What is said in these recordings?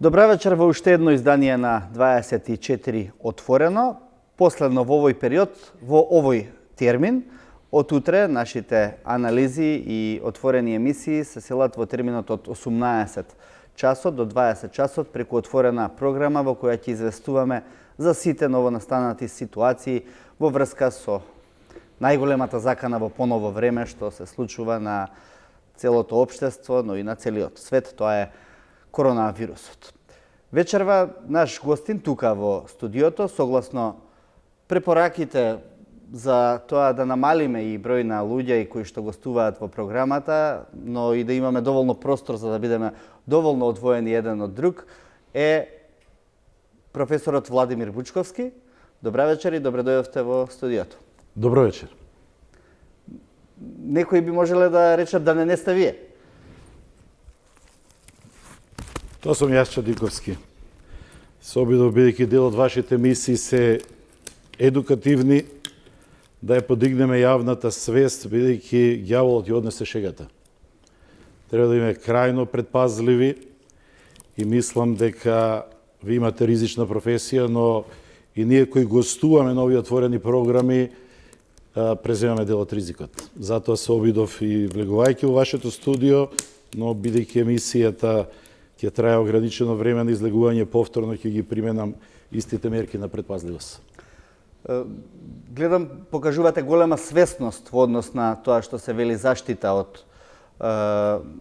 Добра вечер во уште едно издание на 24 Отворено. Последно во овој период, во овој термин, од утре нашите анализи и отворени емисии се селат во терминот од 18 часот до 20 часот преку отворена програма во која ќе известуваме за сите новонастанати ситуации во врска со најголемата закана во поново време што се случува на целото општество, но и на целиот свет, тоа е коронавирусот. Вечерва наш гостин тука во студиото, согласно препораките за тоа да намалиме и број на луѓе кои што гостуваат во програмата, но и да имаме доволно простор за да бидеме доволно одвоени еден од друг, е професорот Владимир Бучковски. Добра вечер и добре дојдовте во студиото. Добро вечер. Некои би можеле да речат да не сте вие. Тоа сум јас, Чадиковски. Се обидов, бидејќи дел од вашите мисии се едукативни, да ја подигнеме јавната свест, бидејќи ѓаволот ја однесе шегата. Треба да име крајно предпазливи и мислам дека ви имате ризична професија, но и ние кои гостуваме на овие отворени програми, преземаме дел од ризикот. Затоа се обидов и влегувајќи во вашето студио, но бидејќи емисијата ќе трае ограничено време на излегување, повторно ќе ги применам истите мерки на предпазливост. Гледам, покажувате голема свесност во однос на тоа што се вели заштита од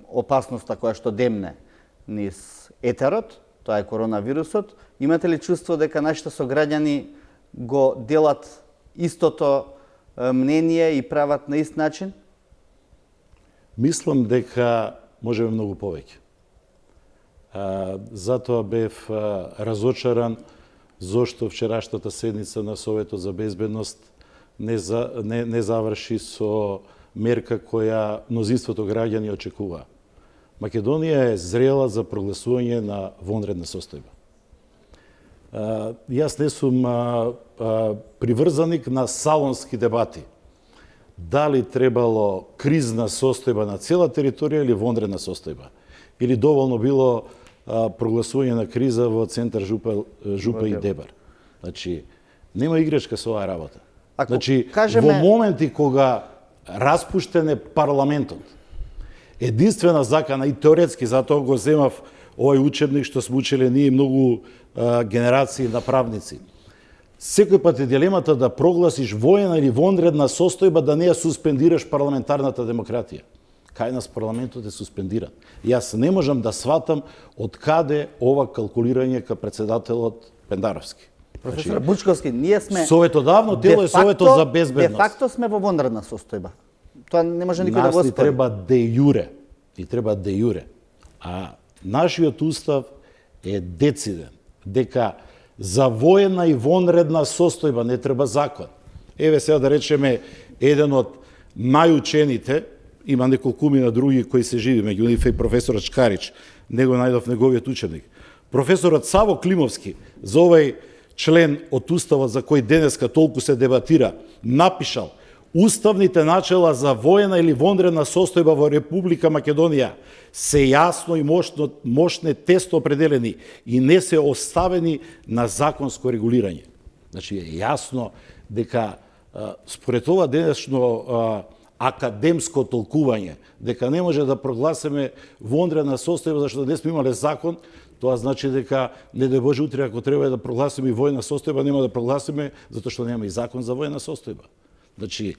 опасноста која што демне низ етерот, тоа е коронавирусот. Имате ли чувство дека нашите сограѓани го делат истото мнение и прават на ист начин? Мислам дека можеме многу повеќе. Затоа бев разочаран зошто вчерашната седница на Советот за безбедност не заврши со мерка која мнозинството граѓани очекува. Македонија е зрела за прогласување на вонредна состојба. Јас не сум приврзаник на салонски дебати. Дали требало кризна состојба на цела територија или вонредна состојба? Или доволно било прогласување на криза во центар Жупа и Дебар. Значи, нема играчка со оваа работа. Значи, во моменти кога распуштен е парламентот, единствена закана и теоретски, затоа го земав овој учебник што сме учеле ние многу генерации на правници. Секој пат е дилемата да прогласиш воена или вонредна состојба, да не ја суспендираш парламентарната демократија. Кај нас парламентот е суспендиран. Јас не можам да сватам од каде ова калкулирање ка председателот Пендаровски. Професор Бучковски, ние сме Советодавно тело е Советот за безбедност. Де факто сме во вонредна состојба. Тоа не може никој да го спори. Нас ни треба де јуре. Ни треба де јуре. А нашиот устав е дециден дека за воена и вонредна состојба не треба закон. Еве сега да речеме еден од најучените, има неколкумина други кои се живи, меѓу нив и професорот Шкарич, него најдов неговиот ученик. Професорот Саво Климовски за овој член од Уставот за кој денеска толку се дебатира, напишал: уставните начела за воена или вонредна состојба во Република Македонија се јасно и мощно тесно определени и не се оставени на законско регулирање. Значи е јасно дека според ова денешно академско толкување, дека не може да прогласиме вонредна состојба зашто не сме имале закон, тоа значи дека, не дај Боже, утре ако треба да прогласиме и воена состојба, нема да прогласиме, затоа што нема и закон за воена состојба. Значи,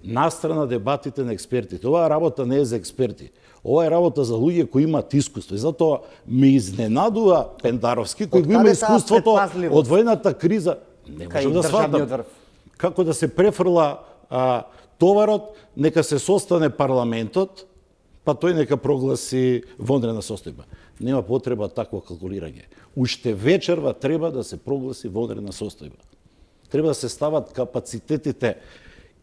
настрана дебатите на експертите. Оваа работа не е за експерти. Ова е работа за луѓе кои имаат искуство. И затоа ме изненадува Пендаровски, кој го има искуството од воената криза. Не можам да сватам. Како да се префрла товарот, нека се состане парламентот, па тој нека прогласи вонредна состојба. Нема потреба такво калкулирање. Уште вечерва треба да се прогласи вонредна состојба. Треба да се стават капацитетите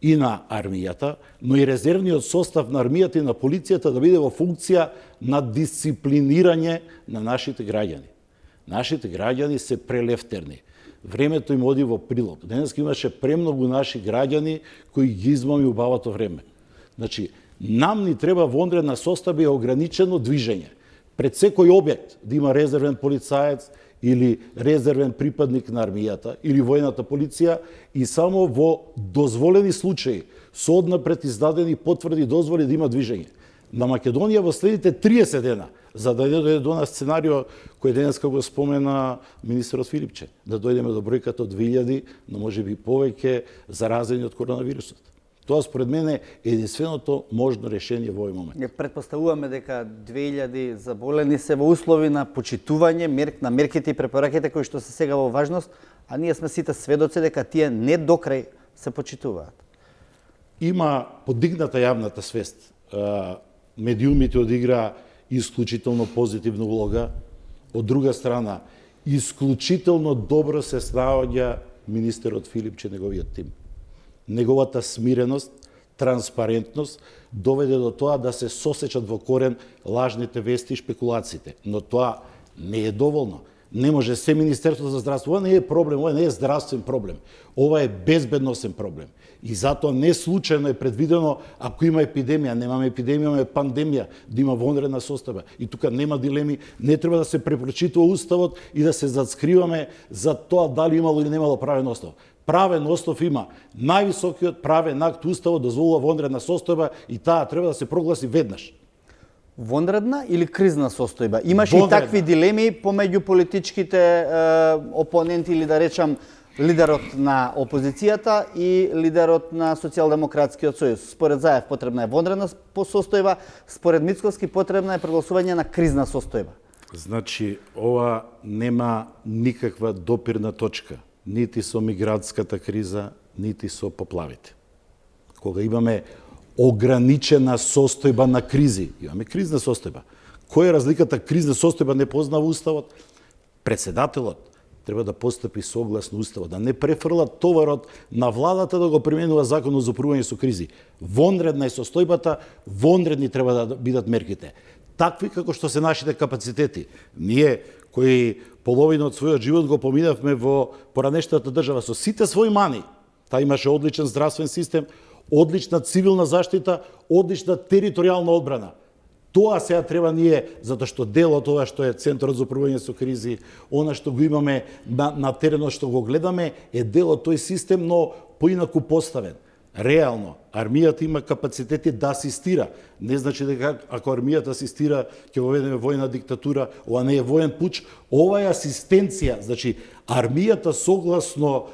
и на армијата, но и резервниот состав на армијата и на полицијата да биде во функција на дисциплинирање на нашите граѓани. Нашите граѓани се прелефтерни. Времето им оди во прилог. Денеска имаше премногу наши граѓани кои ги измами убавато време. Значи, нам ни треба вонредна состојба и ограничено движење. Пред секој објект да има резервен полицаец или резервен припадник на армијата или војната полиција и само во дозволени случаи со однапред издадени потврди дозволи да има движење. На Македонија во следните 30 дена, за да не дојде до нас сценарио кој денеска го спомена министерот Филипче, да дојдеме до бројката од 2000, но можеби повеќе заразени од коронавирусот. Тоа според мене е единственото можно решение во овој момент. Претпоставуваме дека 2000 заболени се во услови на почитување на мерките и препораките кои што се сега во важност, а ние сме сите сведоци дека тие не докрај се почитуваат. Има подигната јавната свест. Медиумите одигра исклучително позитивна улога. Од друга страна, исклучително добро се снаоѓа министерот Филипче, неговиот тим. Неговата смиреност, транспарентност доведе до тоа да се сосечат во корен лажните вести и шпекулациите. Но тоа не е доволно. Не може се Министерството за здравство. Ова не е проблем, ова не е здравствен проблем. Ова е безбедносен проблем. И затоа не случајно е предвидено, ако има епидемија, немаме епидемија, имаме пандемија, да има вонредна состојба. И тука нема дилеми, не треба да се препрочитува уставот и да се зацкриваме за тоа дали имало или немало правен остав. Правен остав има. Највисокиот правен акт уставот дозволува вонредна состојба и таа треба да се прогласи веднаш. Вонредна или кризна состојба? Имаше и такви дилеми помеѓу политичките опоненти или да речам лидерот на опозицијата и лидерот на Социјалдемократскиот сојуз. Според Заев потребна е вонредна состојба, според Мицковски потребна е прогласување на кризна состојба. Значи, ова нема никаква допирна точка, нити со мигрантската криза, нити со поплавите. Кога имаме ограничена состојба на кризи, имаме кризна состојба. Која е разликата? Кризна состојба не познава уставот. Председателот треба да постапи согласно уставот, да не префрла товарот на владата да го применува законот за управување со кризи. Вонредна е состојбата, вонредни треба да бидат мерките. Такви како што се нашите капацитети. Ние кои половина од својот живот го поминавме во поранешната држава со сите своји мани. Таа имаше одличен здравствен систем, одлична цивилна заштита, одлична територијална одбрана. Тоа сега треба ние, затоа што дел од тоа што е Центарот за управување со кризи, она што го имаме на теренот што го гледаме, е дел од тој систем, но поинаку поставен. Реално, армијата има капацитети да асистира. Не значи дека ако армијата асистира, ќе воведеме војна диктатура, ова не е воен пуч, ова е асистенција. Значи, армијата согласно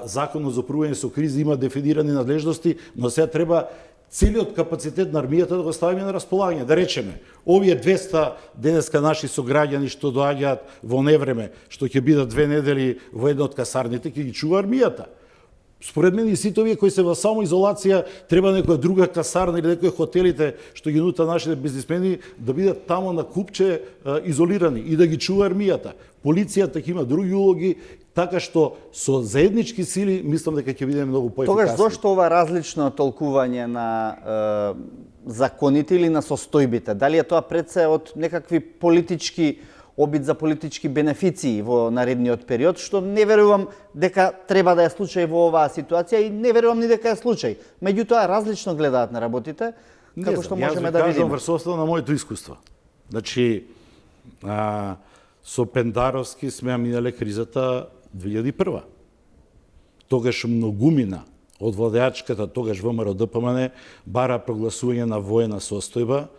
законот за управување со кризи има дефинирани надлежности, но сега треба целиот капацитет на армијата да го ставиме на располагање. Да речеме, овие 200 денеска наши сограѓани што доаѓаат во невреме, што ќе бидат 2 недели во една од касарните, ќе ги чува армијата. Според мен и сите овие кои се во самоизолација, треба некоја друга касарна или некои хотелите што ги нута нашите бизнисмени да бидат тамо на купче изолирани и да ги чува армијата. Полицијата ќе има други улоги, така што со заеднички сили мислам дека ќе бидеме многу поефикасни. Тогаш зошто ова различно толкување на законите или на состојбите? Дали е тоа пред се од некакви политички обид за политички бенефиции во наредниот период, што не верувам дека треба да е случај во оваа ситуација и не верувам ни дека е случај. Меѓутоа различно гледаат на работите, како што можеме да видиме. Јас врз основа на моето искуство. Значи, со Пендаровски сме минале кризата 2001. Тогаш многумина од владеачката, тогаш ВМРО ДПМН, бара прогласување на воена состојба,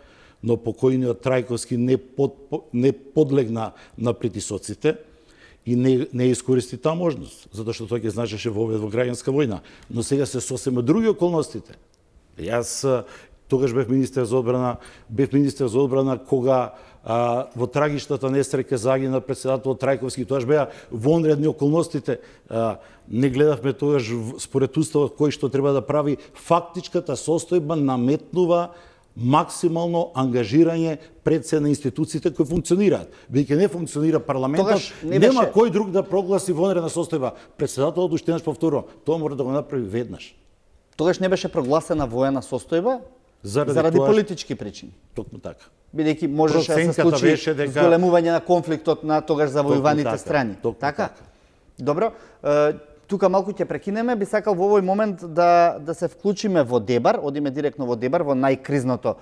но покојниот Трајковски не подлегна на притисоците и не искористи таа можност, затоа што тој ќе значеше вовед во граѓанска војна. Но сега се сосема други околностите. Јас тогаш бев министер за одбрана, кога во трагичната несреќа загина председателот Трајковски, тогаш беа вонредни околностите. Не гледавме тогаш според уставот кој што треба да прави. Фактичката состојба наметнува максимално ангажирање пред се на институциите кои функционираат. Бидејќи не функционира парламентот, нема кој друг да прогласи вонредна состојба. Председателот уште еднаш повторувам, тоа мора да го направи веднаш. Тогаш не беше прогласена воена состојба заради политички причини. Токму така. Бидејќи можеше да се случи зголемување на конфликтот на тогаш завојуваните страни. Така? Добро. Тука малку ќе прекинеме, би сакал во овој момент да се вклучиме во дебар, одиме директно во дебар, во најкризното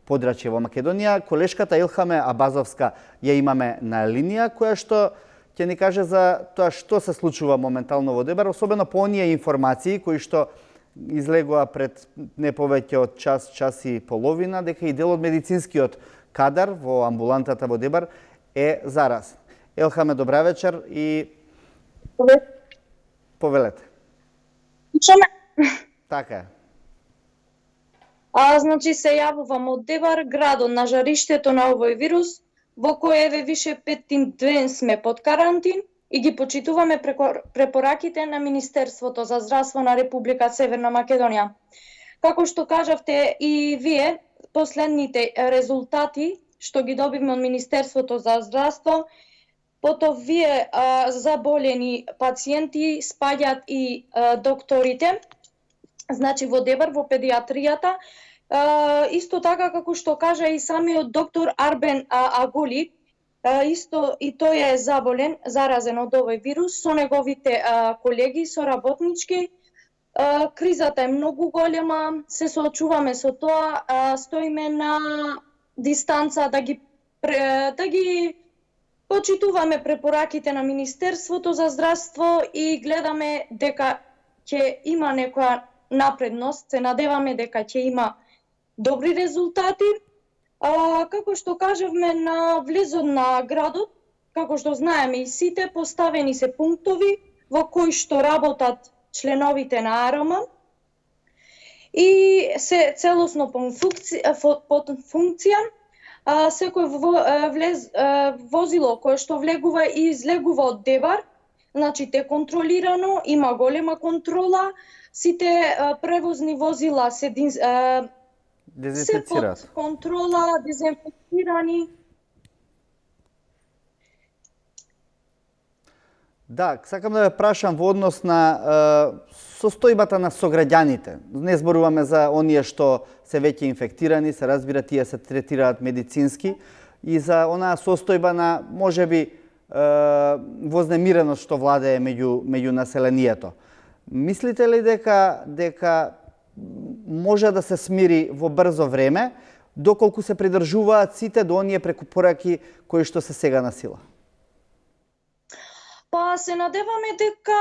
подрачје во Македонија. Колешката Илхаме Абазовска ја имаме на линија, која што ќе ни каже за тоа што се случува моментално во Дебар, особено по оние информации кои што излегува пред не повеќе од час и половина, дека и дел од медицинскиот кадар во амбулантата во Дебар е заразен. Елхаме, добра вечер и повелете. Така е. Значи се јавувам од Дебар, градот на жариштето на овој вирус, во кој еве више 5 ден сме под карантин и ги почитуваме препораките на Министерството за здравство на Република Северна Македонија. Како што кажавте и вие, последните резултати што ги добивме од Министерството за здравство, потоа вие заболени пациенти спаѓаат и докторите, значи во Дебар, во педиатријата. Исто така како што кажа и самиот доктор Арбен Агули, исто и тој е заболен, заразен од овој вирус со неговите колеги, соработнички. Кризата е многу голема, се соочуваме со тоа, стоиме на дистанца да ги почитуваме препораките на Министерството за здравство и гледаме дека ќе има некоја напредност, се надеваме дека ќе има добри резултати. Како што кажавме на влезот на градот, како што знаеме и сите, поставени се пунктови во кои што работат членовите на АРМ и се целосно под функција. Секој возило кое што влегува и излегува од Дебар, значи те контролирано, има голема контрола, сите превозни возила се под контрола, дезинфекцирани. Да, сакам да ве прашам во однос на состојбата на сограѓаните. Не зборуваме за оние што се веќе инфектирани, се разбира, тие се третираат медицински, и за онаа состојба на можеби вознемиреност што владее меѓу населението. Мислите ли дека може да се смири во брзо време, доколку се придржуваат сите до оние препораки кои што се сега на сила? Па се надеваме дека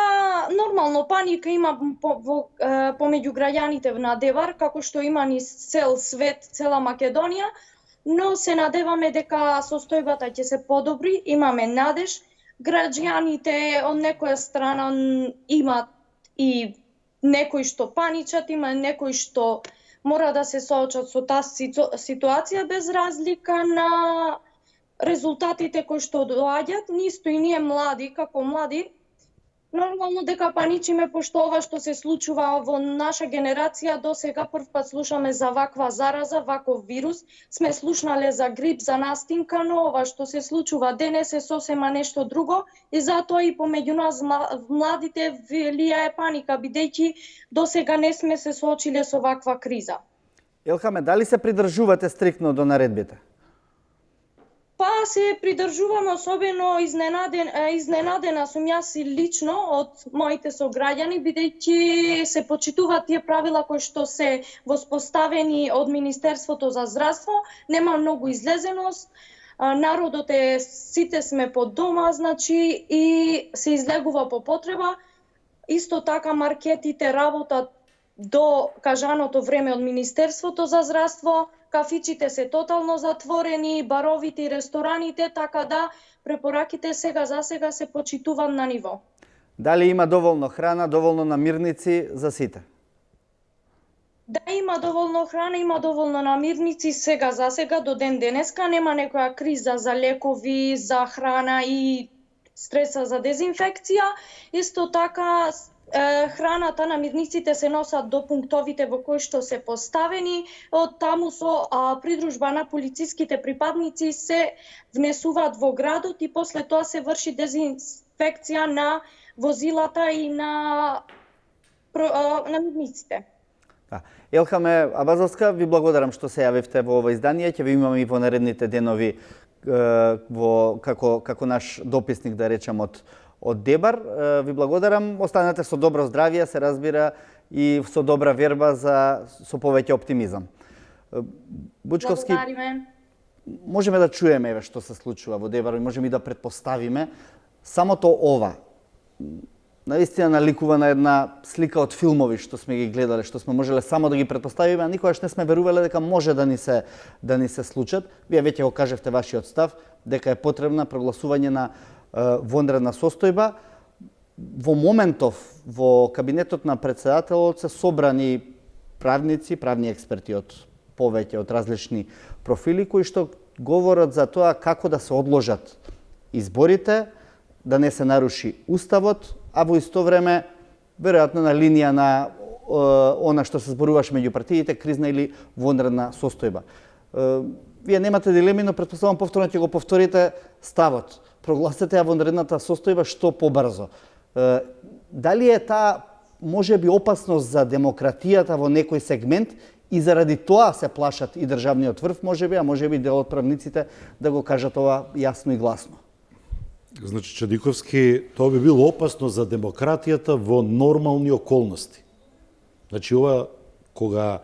нормално паника има помеѓу граѓаните на Дебар, како што има ни цел свет, цела Македонија, но се надеваме дека состојбата ќе се подобри, имаме надеж. Граѓаните од некоја страна имаат и некои што паничат, има некои што мора да се соочат со таа ситуација без разлика на резултатите кои што доаѓаат. Нисто и ние млади, како млади, нормално дека паничиме, пошто ова што се случува во наша генерација до сега прв пат слушаме за ваква зараза, ваков вирус. Сме слушнале за грип, за настинка, но ова што се случува денес е сосема нешто друго и затоа и помеѓу нас младите влијае паника, бидејќи до сега не сме се соочиле со ваква криза. Елхаме, дали се придржувате стриктно до наредбите? Па се придржувам, особено изненадена сум јас и лично од моите сограѓани, бидејќи се почитуваат тие правила кои што се воспоставени од Министерството за здравство. Нема многу излезеност, народот сите сме под дома, значи и се излегува по потреба. Исто така маркетите работат до кажаното време од Министерството за здравство, кафичите се тотално затворени, баровите и рестораните, така да препораките сега за сега се почитуваат на ниво. Дали има доволно храна, доволно намирници за сите? Да, има доволно храна, има доволно намирници сега за сега до ден денеска. Нема некоја криза за лекови, за храна и средства за дезинфекција. Исто така храната, намирниците се носат до пунктовите во кои што се поставени. Од таму со придружба на полициските припадници се внесуваат во градот и после тоа се врши дезинфекција на возилата и на намирниците. Да. Елхаме Абазовска, ви благодарам што се јавивте во ова издание. Ќе ви имаме и во наредните денови како наш дописник, да речем, од Дебар. Ви благодарам. Останете со добро здравје, се разбира, и со добра верба со повеќе оптимизам. Бучковски, Благодариме. можеме да чуеме еве што се случува во Дебар и можеме и да предпоставиме. Самото ова наистина наликува на една слика од филмови што сме ги гледале, што сме можеле само да ги предпоставиме, а никогаш не сме верувале дека може да ни се случат. Вие веќе го кажевте вашиот став дека е потребна прогласување на вонредна состојба. Во моментов во кабинетот на претседателот се собрани правници, правни експерти од повеќе од различни профили кои што говорат за тоа како да се одложат изборите, да не се наруши уставот, а во исто време веројатно на линија на она што се зборуваше меѓу партиите, кризна или вонредна состојба. Вие немате дилеми, но претпоставувам повторно ќе го повторите ставот. Прогласете ја вонредната состојба што побрзо. Дали е таа можеби опасност за демократијата во некој сегмент и заради тоа се плашат и државниот врв, можеби, а можеби дел од правниците да го кажат ова јасно и гласно? Значи, Чадиковски, тоа би било опасно за демократијата во нормални околности. Значи, ова, кога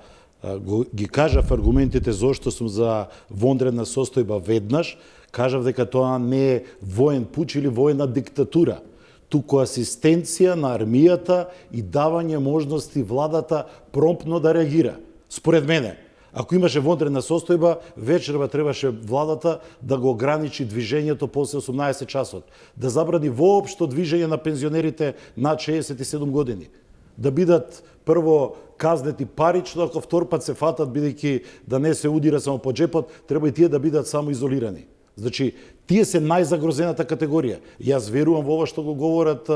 ги кажав аргументите зошто сум за вонредна состојба веднаш, кажав дека тоа не е воен пуч или воена диктатура, туку асистенција на армијата и давање можности владата промптно да реагира. Според мене, ако имаше вонредна состојба, вечерва требаше владата да го ограничи движењето после 18 часот, да забрани воопшто движење на пензионерите над 67 години, да бидат прво казнети парично, ако втор пат се фатат бидејќи да не се удира само по джепот, треба и тие да бидат само изолирани. Значи, тие се најзагрозената категорија. Јас верувам во ова што го говорат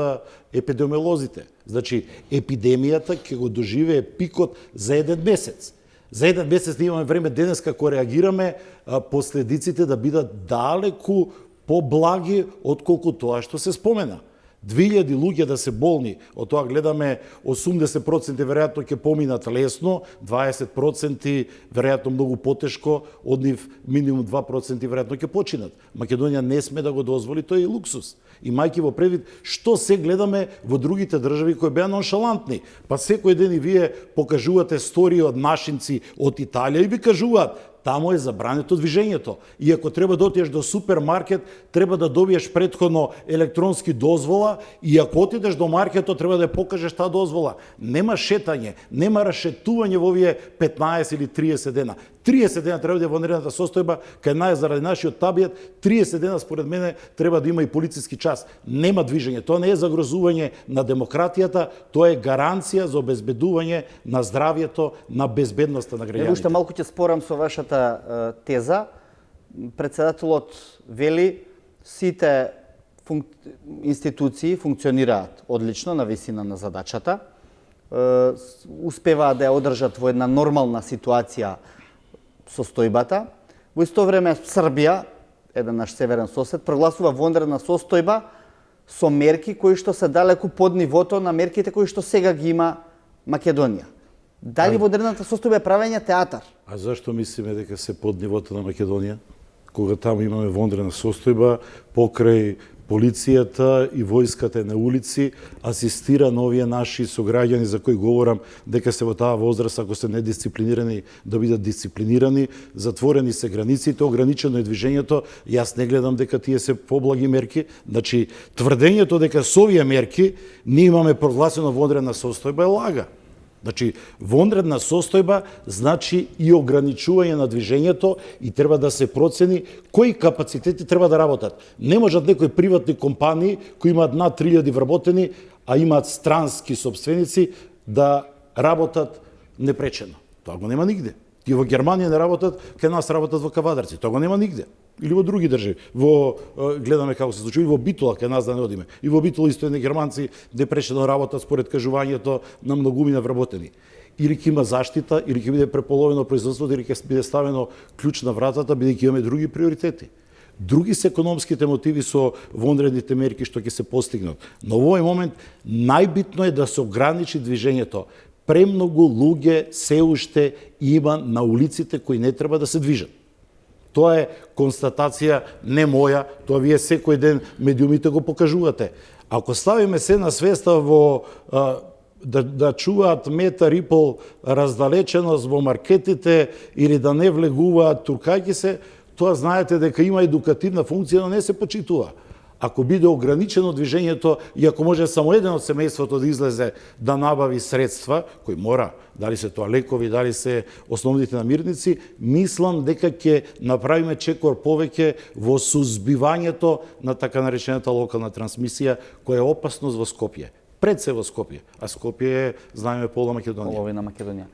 епидемиолозите. Значи, епидемијата ќе го доживее пикот за еден месец. За еден месец не имаме време денес како реагираме последиците да бидат далеку поблаги отколку тоа што се спомена. 2000 луѓе да се болни, од тоа гледаме 80% веројатно ќе поминат лесно, 20% веројатно многу потешко, од нив минимум 2% веројатно ќе починат. Македонија не сме да го дозволи, тој е луксус. Имајќи во предвид што се гледаме во другите држави кои беа ноншалантни. Па секој ден и вие покажувате стории од нашинци од Италија и ви кажуваат таму е забрането движењето. И ако треба да отидеш до супермаркет, треба да добиеш претходно електронски дозвола и ако отидеш до маркетот, треба да ја покажеш таа дозвола. Нема шетање, нема расшетување во овие 15 или 30 дена. 30 дена треба да е вонредната состојба, кај заради нашиот табијат, 30 дена според мене треба да има и полициски час. Нема движење, тоа не е загрозување на демократијата, тоа е гаранција за обезбедување на здравјето, на безбедноста на граѓаните. Уште малку ќе спорам со вашата теза. Председателот вели сите институции функционираат одлично на висина на задачата, успеваат да ја одржат во една нормална ситуација состојбата. Во исто време Србија, еден наш северен сосед, прогласува вонредна состојба со мерки кои што се далеку под нивото на мерките кои што сега ги има Македонија. Дали вонредната состојба е правење театар? А зашто мислиме дека се под нивото на Македонија? Кога таму имаме вонредна состојба, покрај полицијата и војската е на улици, асистира на овие наши сограѓани за кои говорам дека се во таа возраст, ако се недисциплинирани, да бидат дисциплинирани, затворени се границите, ограничено е движењето. Јас не гледам дека тие се поблаги мерки. Значи, тврдењето дека со овие мерки ние имаме прогласено вонредна состојба е лага. Значи, вонредна состојба значи и ограничување на движењето и треба да се процени кои капацитети треба да работат. Не можат некои приватни компании кои имаат над 3000 вработени, а имаат странски собственици, да работат непречено. Тоа го нема нигде. И во Германија не работат, кај нас работат во кавадарци. Тоа го нема нигде. Или во други држави. Гледаме како се случува и во Битола, кај нас да не одиме. И во Битола исто едни германци непречено работат според кажувањето на многумина вработени. Или ќе има заштита, или ќе биде преполовено производството, или ќе биде ставено клjuč на вратата, бидејќи имаме други приоритети. Други се економските мотиви со вонредните мерки што ќе се постигнат. Но во овој момент најбитно е да се ограничи движењето. Премногу луѓе се уште има на улиците кои не треба да се движат. Тоа е констатација не моја, тоа вие секој ден медиумите го покажувате. Ако ставиме се на свеста во да чуваат метар и пол раздалеченост во маркетите или да не влегуваат туркајќи се, тоа знаете дека има едукативна функција, но не се почитува. Ако биде ограничено движењето и ако може само еден од семејството да излезе да набави средства, кои мора, дали се тоа лекови, дали се основните намирници, мислам дека ќе направиме чекор повеќе во сузбивањето на така наречената локална трансмисија, која е опасност во Скопје. Пред се во Скопје, а Скопје е, знаеме, пола Македонија. Половина Македонија.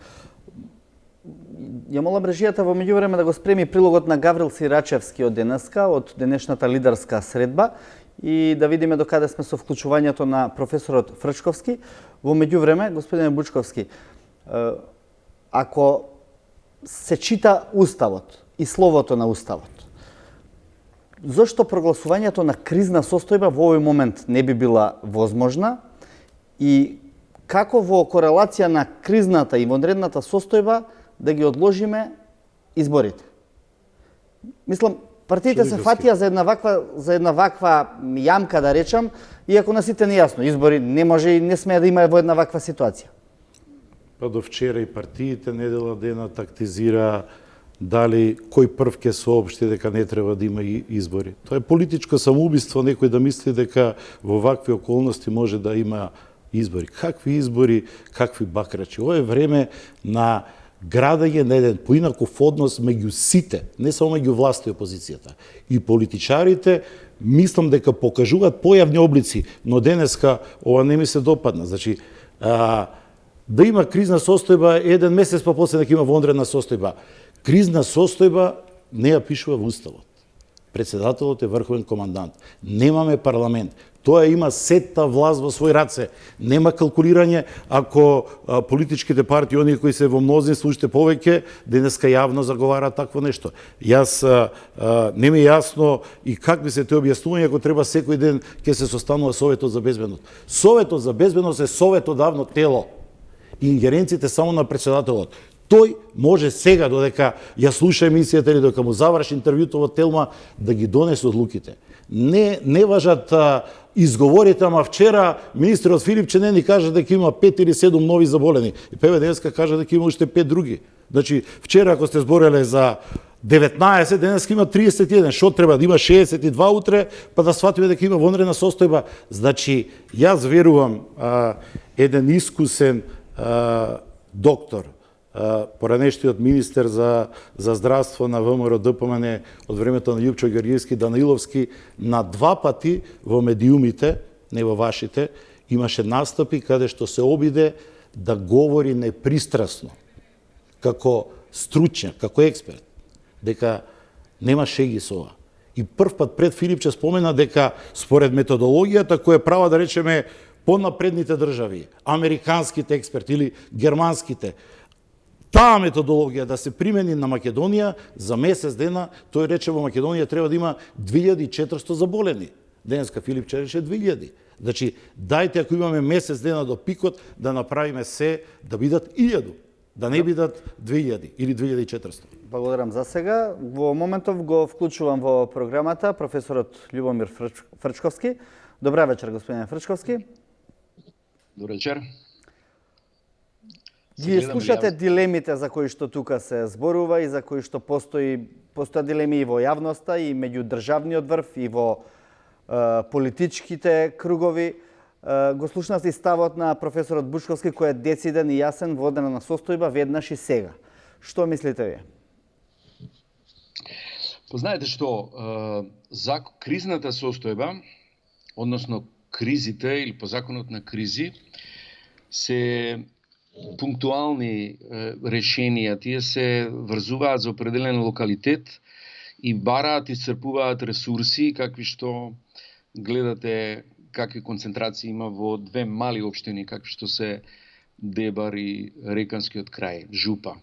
Ја молам режијата во меѓувреме да го спреми прилогот на Гаврил Сирачевски од денеска, од денешната лидерска средба, и да видиме до каде сме со вклучувањето на професорот Фрчковски. Во меѓувреме, господине Бучковски, ако се чита Уставот и словото на Уставот, зошто прогласувањето на кризна состојба во овој момент не би била возможна и како во корелација на кризната и вонредната состојба да ги одложиме изборите? Мислам, партиите се фатија за една ваква јамка, да речам, иако на сите нејасно. Избори не може и не смее да има во една ваква ситуација. Па до вчера и партиите недела дена тактизира дали кој прв ќе соопшти дека не треба да има избори. Тоа е политичко самоубиство, некој да мисли дека во вакви околности може да има избори. Какви избори, какви бакрачи? Ова е време на градење на еден поинаков однос меѓу сите, не само меѓу власт и опозицијата. И политичарите, мислам дека покажуваат појавни облици, но денеска ова не ми се допадна. Значи, да има кризна состојба еден месец па после дека има вонредна состојба. Кризна состојба не ја пишува во Уставот. Председателот е врховен командант. Немаме парламент. Тоа има сетта власт во свој раце. Нема калкулирање ако политичките партии, оние кои се во мнозинство уште повеќе, денеска јавно заговараат такво нешто. Јас не ми е јасно и какви се те објаснувања ако треба секој ден ќе се состанува Советот за безбедност. Советот за безбедност е советодавно тело. И ингеренциите само на председателот. Тој може сега, додека ја слуша емисијата или додека му заврши интервјуто во Телма, да ги донесе одлуките. Не важат изговорите, ама вчера министерот Филипче не ни кажа дека има 5 или 7 нови заболени. И певе денеска кажа дека има уште 5 други. Значи, вчера ако сте збореле за 19, денеска има 31. Што треба да има 62 утре, па да сватиме дека има вонредна состојба. Значи, јас верувам еден искусен доктор, поранешниот министер за здравство на ВМРО ДПМН од времето на Љупчо Георгиевски Даниловски, на 2 пати во медиумите, не во вашите, имаше настапи каде што се обиде да говори непристрасно, како стручњак, како експерт, дека нема шеги со ова. И прв пат пред Филипче спомена дека според методологијата која права, да речеме, понапредните држави, американските експерти или германските, таа методологија да се примени на Македонија за месец дена, тој рече во Македонија треба да има 2400 заболени. Денеска Филипче рече 2000. Значи, дајте ако имаме месец дена до пикот, да направиме се да бидат 1000, да не бидат 2000 или 2400. Благодарам за сега. Во моментов го вклучувам во програмата професорот Љубомир Фрчковски. Добра вечер, господине Фрчковски. Добар вечер. Ги слушате дилемите за кои што тука се зборува и за кои што постојат дилеми и во јавноста, и меѓу државниот врв, и во политичките кругови. Го слушнавте и ставот на професорот Бучковски кој е дециден и јасен во одредена состојба веднаш и сега. Што мислите вие? Познаете што, за кризната состојба, односно кризите или по законот на кризи, се пунктуални решенија, тие се врзуваат за определен локалитет и бараат и исцрпуваат ресурси, какви што гледате какви концентрации има во 2 мали општини, какви што се Дебар и Реканскиот крај, Жупа.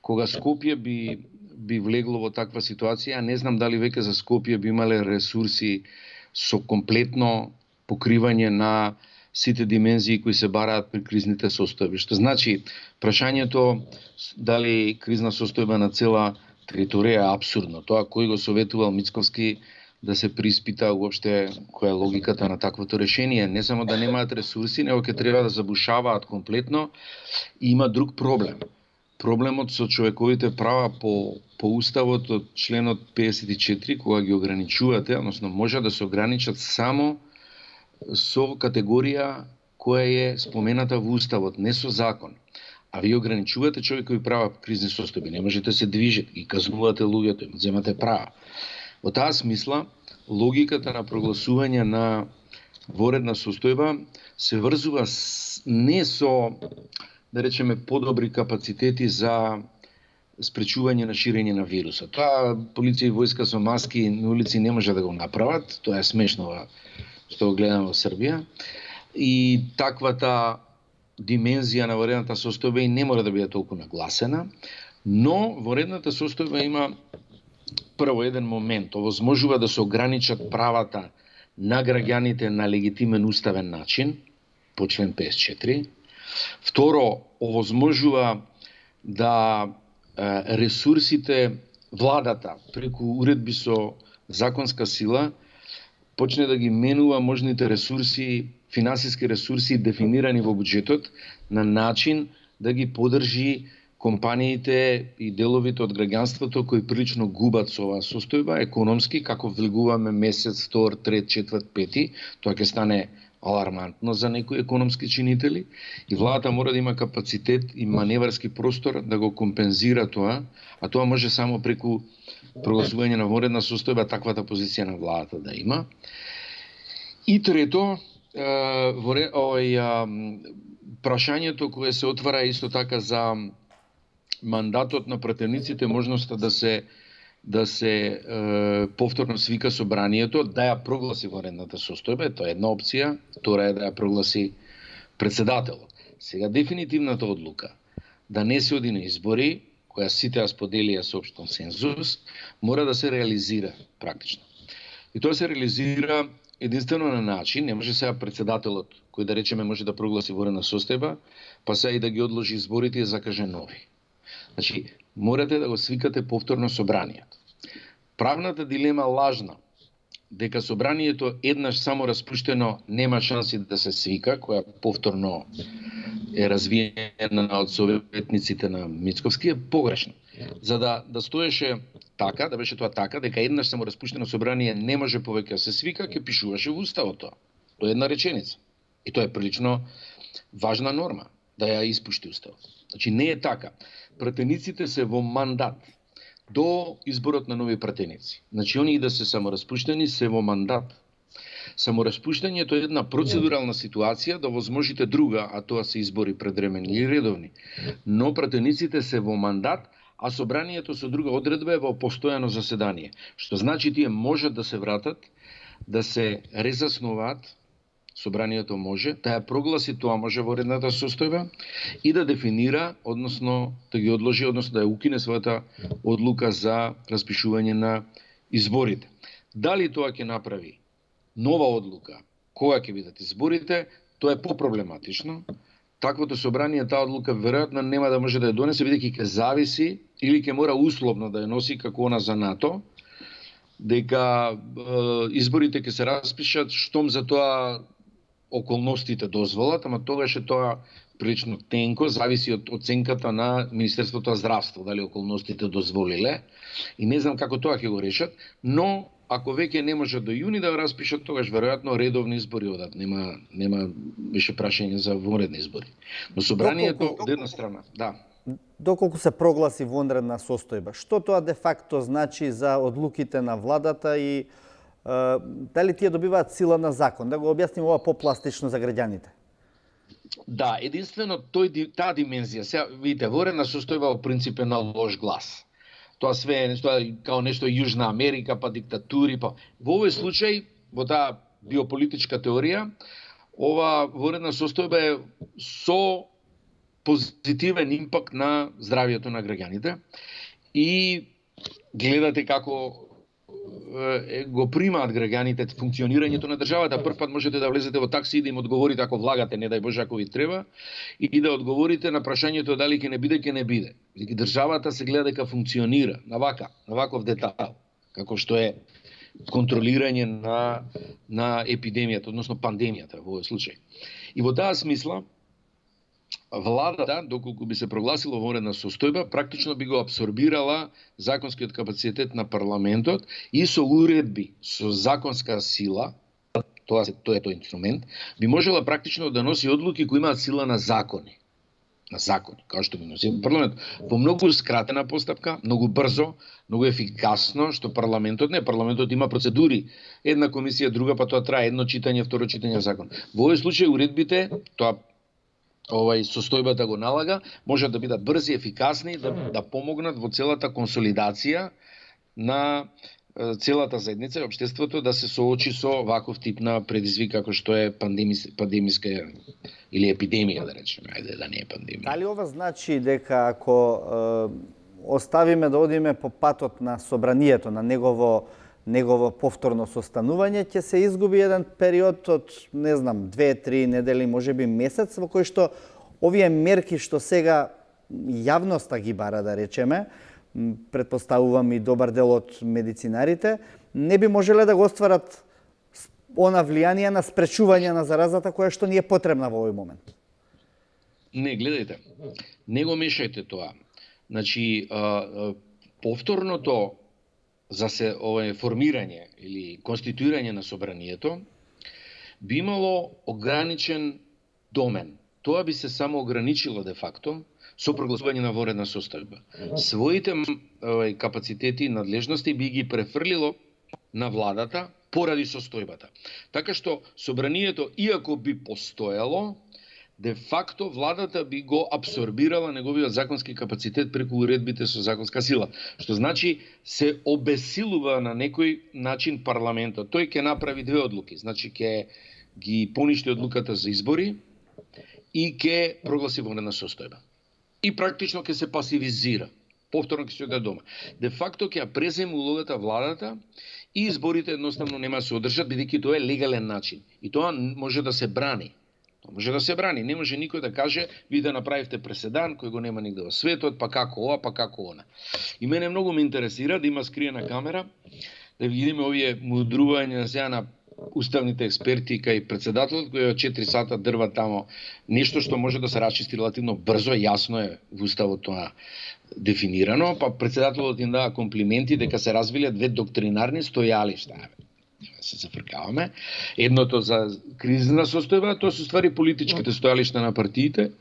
Кога Скопје би влегло во таква ситуација, не знам дали веќе за Скопје би имале ресурси со комплетно покривање на сите димензии кои се бараат при кризните состојби. Што значи, прашањето дали кризна состојба на цела територија е абсурдно. Тоа кој го советувал Мицковски да се приспита уопште која е логиката на таквото решение. Не само да немаат ресурси, него ќе треба да забушаваат комплетно. И има друг проблем. Проблемот со човековите права по уставот од членот 54, кога ги ограничувате, односно може да се ограничат само со категорија која е спомената во уставот, не со закон. А вие ограничувате човекови права по кризни состојби, не можете да се движите, ги казнувате луѓето, им земате права. Во таа смисла, логиката на прогласување на воредна состојба се врзува не со, да речеме, подобри капацитети за спречување на ширење на вируса. Тоа полиција и војска со маски на улици не може да го направат, тоа е смешно што го гледаме во Србија. И таквата димензија на воредната состојба и не мора да биде толку нагласена, но воредната состојба има прво еден момент, овозможува да се ограничат правата на граѓаните на легитимен уставен начин, по член 54. Второ, овозможува да ресурсите, владата, преку уредби со законска сила, почне да ги менува можните ресурси, финансиски ресурси дефинирани во буџетот на начин да ги поддржи компаниите и деловите од граѓанството кои прилично губат со оваа состојба економски, како влегуваме месец, втор, трет, четврт, пети, тоа ќе стане алармантно за некои економски чинители и владата мора да има капацитет и маневарски простор да го компензира тоа, а тоа може само преку прогласување на воредна состојба таквата позиција на владата да има. И трето, прашањето кое се отвара исто така за мандатот на пратениците, можноста да се повторно свика собранието, да ја прогласи воредната состојба, тоа е една опција, втора е да ја прогласи председателот. Сега дефинитивната одлука да не се оди на избори, која сите ја споделија со општ консензус, мора да се реализира практично. И тоа се реализира единствено на начин, не може сега председателот, кој да речеме може да прогласи воредна состојба, па сега и да ги одложи изборите и закаже нови. Значи, морате да го свикате повторно собранието. Правната дилема лажна, дека собранието еднаш само распуштено нема шанси да се свика, која повторно е развиена од советниците на Мицковски, е погрешно. За да стоеше така, да беше тоа така, дека еднаш само распуштено собрание не може повеќе да се свика, ќе пишуваше во уставот тоа. Тоа е една реченица. И тоа е прилично важна норма, да ја испушти уставот. Значи не е така. Пратениците се во мандат до изборот на нови пратеници. Значи они и да се самораспуштени се во мандат. Самораспуштањето е една процедурална ситуација да возможите друга, а тоа се избори предвремени и редовни. Но пратениците се во мандат, а собранието со друга одредба е во постојано заседание. Што значи тие можат да се вратат, да се резаснуваат, собранието може, да ја прогласи тоа може воредната состојба и да дефинира, односно да ги одложи, односно да ја укине својата одлука за распишување на изборите. Дали тоа ќе направи нова одлука, кога ќе бидат изборите, тоа е попроблематично. Таквото собрание, таа одлука веројатно нема да може да ја донесе, бидејќи ќе зависи или ќе мора условно да ја носи како она за НАТО, дека изборите ќе се распишат штом за тоа околностите дозволат, ама тогаш е тоа прилично тенко, зависи од оценката на Министерството за здравство, дали околностите дозволиле. И не знам како тоа ќе го решат, но ако веќе не може до јуни да го распишат, тогаш веројатно редовни избори одат. Нема беше прашање за воредни избори. Но собранието од една страна, да. Доколку се прогласи вонредна состојба, што тоа де факто значи за одлуките на владата и дали тие добиваат сила на закон? Да го објасним ова попластично за граѓаните. Да, единствено таа димензија. Сега видите, воредна состојба во принцип е на лош глас. Тоа све е као нешто Јужна Америка, па диктатури, па во овој случај, во таа биополитичка теорија, ова воредна состојба е со позитивен импакт на здравието на граѓаните и гледате како го примаат граѓаните функционирањето на државата. Прв пат можете да влезете во такси и да им одговорите ако влагате, не дај Боже ако ви треба, и да одговорите на прашањето дали ќе не биде. Државата се гледа дека функционира на ваков детал, како што е контролирање на епидемијата, односно пандемијата во овој случај. И во таа смисла, владата, доколку би се прогласила вонредна состојба, практично би го абсорбирала законскиот капацитет на парламентот и со уредби, со законска сила, тоа е тој инструмент, би можела практично да носи одлуки кои имаат сила на закони. На закони, како што ги носи парламент. По многу скратена постапка, многу брзо, многу ефикасно, што парламентот има процедури. Една комисија, друга, па тоа трае едно читање, второ читање закон. Во овој случај уредбите, тоа состојбата го налага, можат да бидат брзи, ефикасни, да помогнат во целата консолидација на целата заедница и општеството да се соочи со ваков тип на предизвик како што е пандемиска или епидемија, да речеме, ајде да не е пандемија. Дали ова значи дека ако оставиме да одиме по патот на собранието, на негово повторно состанување, ќе се изгуби еден период од, не знам, 2-3 недели, можеби месец, во кој што овие мерки што сега јавноста ги бара, да речеме, претпоставувам и добар дел од медицинарите, не би можеле да го остварат она влијание на спречување на заразата која што ни е потребна во овој момент. Не, гледајте, не го мешајте тоа. Значи, повторното за формирање или конституирање на собранието би имало ограничен домен. Тоа би се само ограничило де факто со прогласување на вонредна состојба. Своите капацитети и надлежности би ги префрлило на владата поради состојбата. Така што собранието, иако би постоело, де факто владата би го абсорбирала неговиот законски капацитет преку уредбите со законска сила. Што значи се обесилува на некој начин парламентот. Тој ќе направи две одлуки. Значи ќе ги поништи одлуката за избори и ќе прогласи вонредна состојба. И практично ќе се пасивизира. Повторно ќе се оде дома. Де факто ќе ја преземе улогата владата и изборите едноставно нема да се одржат, бидејќи тоа е легален начин. И тоа може да се брани. Тоа може да се брани. Не може никој да каже, ви да направивте преседан, кој го нема нигде во светот, па како ова, па како она. И мене многу ме интересира да има скриена камера, да видиме овие мудрувања сега на уставните експерти кај председателот, кој од 4 сата дрва тамо нешто што може да се расчисти релативно брзо, јасно е во уставот тоа дефинирано, па председателот им дава комплименти дека се развиле две доктринарни стојалишта. Се зафркаваме. Едното за кризна состојба, тоа се ствари политичките стојалишта на партиите,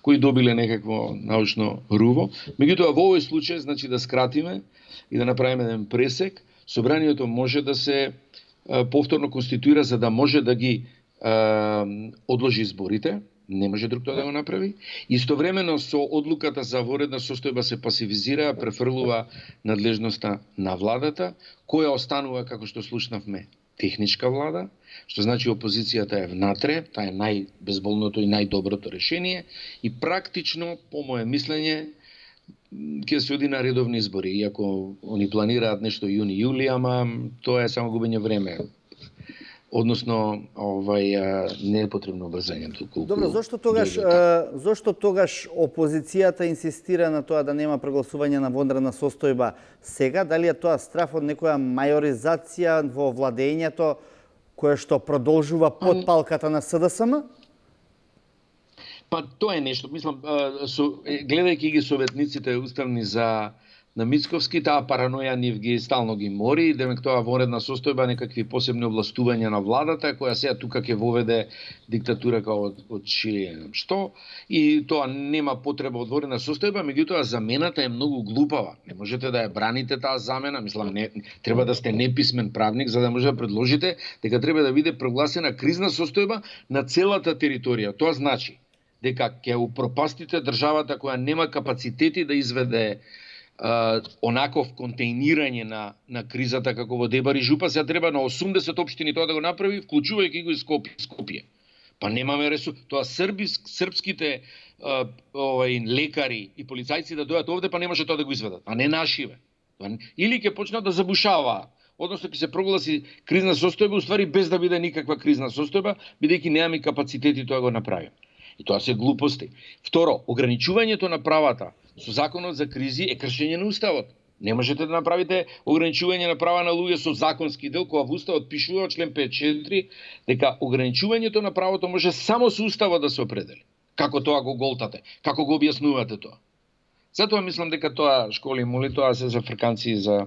кои добиле некакво научно руво. Меѓутоа во овој случај, значи да скратиме и да направиме еден пресек, собранието може да се повторно конституира за да може да ги одложи изборите, не може друг тоа да го направи. Истовремено со одлуката за вонредна состојба се пасивизира, префрлува надлежноста на владата, која останува, како што слушнавме, техничка влада, што значи опозицијата е внатре, таа е најбезболното и најдоброто решение и практично, по моје мислење, ќе се оди на редовни избори, иако они планираат нешто јуни-јули, ама тоа е само губење време. Односно, не е потребно брзање толку. Добро, зошто тогаш опозицијата инсистира на тоа да нема прогласување на вонредна состојба сега? Дали е тоа страф од некоја мајоризација во владењето кое што продолжува под палката на СДСМ? Па тоа е нешто, мислам, гледајќи ги советниците уставни на Мицковски, таа параноја нив ги стално ги мори, демек тоа вонредна состојба, некакви посебни областувања на владата, која сега тука ќе воведе диктатура као од Чили, што, и тоа нема потреба од вонредна состојба, меѓутоа замената е многу глупава. Не можете да ја браните таа замена, мислам, треба да сте неписмен правник за да може да предложите дека треба да биде прогласена кризна состојба на целата територија. Тоа значи дека ќе упропастите државата која нема капацитети да изведе онаков контейнирање на кризата како во Дебар и Жупа, сега треба на 80 општини тоа да го направи, вклучувајќи го и Скопје. Па немаме ресурс. Тоа српските лекари и полицајци да дојат овде, па не може тоа да го изведат, а не нашиве. Или ќе почнат да забушаваат, односно ќе се прогласи кризна состојба, уствари без да биде никаква кризна состојба, бидејќи немаме капацитети тоа го направиме. И тоа се глупости. Второ, ограничувањето на правата со законот за кризи е кршење на уставот. Не можете да направите ограничување на права на луѓе со законски дел, кога во Уставот пишува член 54 дека ограничувањето на правото може само со Уставот да се определи. Како тоа го голтате? Како го објаснувате тоа? Затоа мислам дека тоа школи моли тоа се за фрканци и за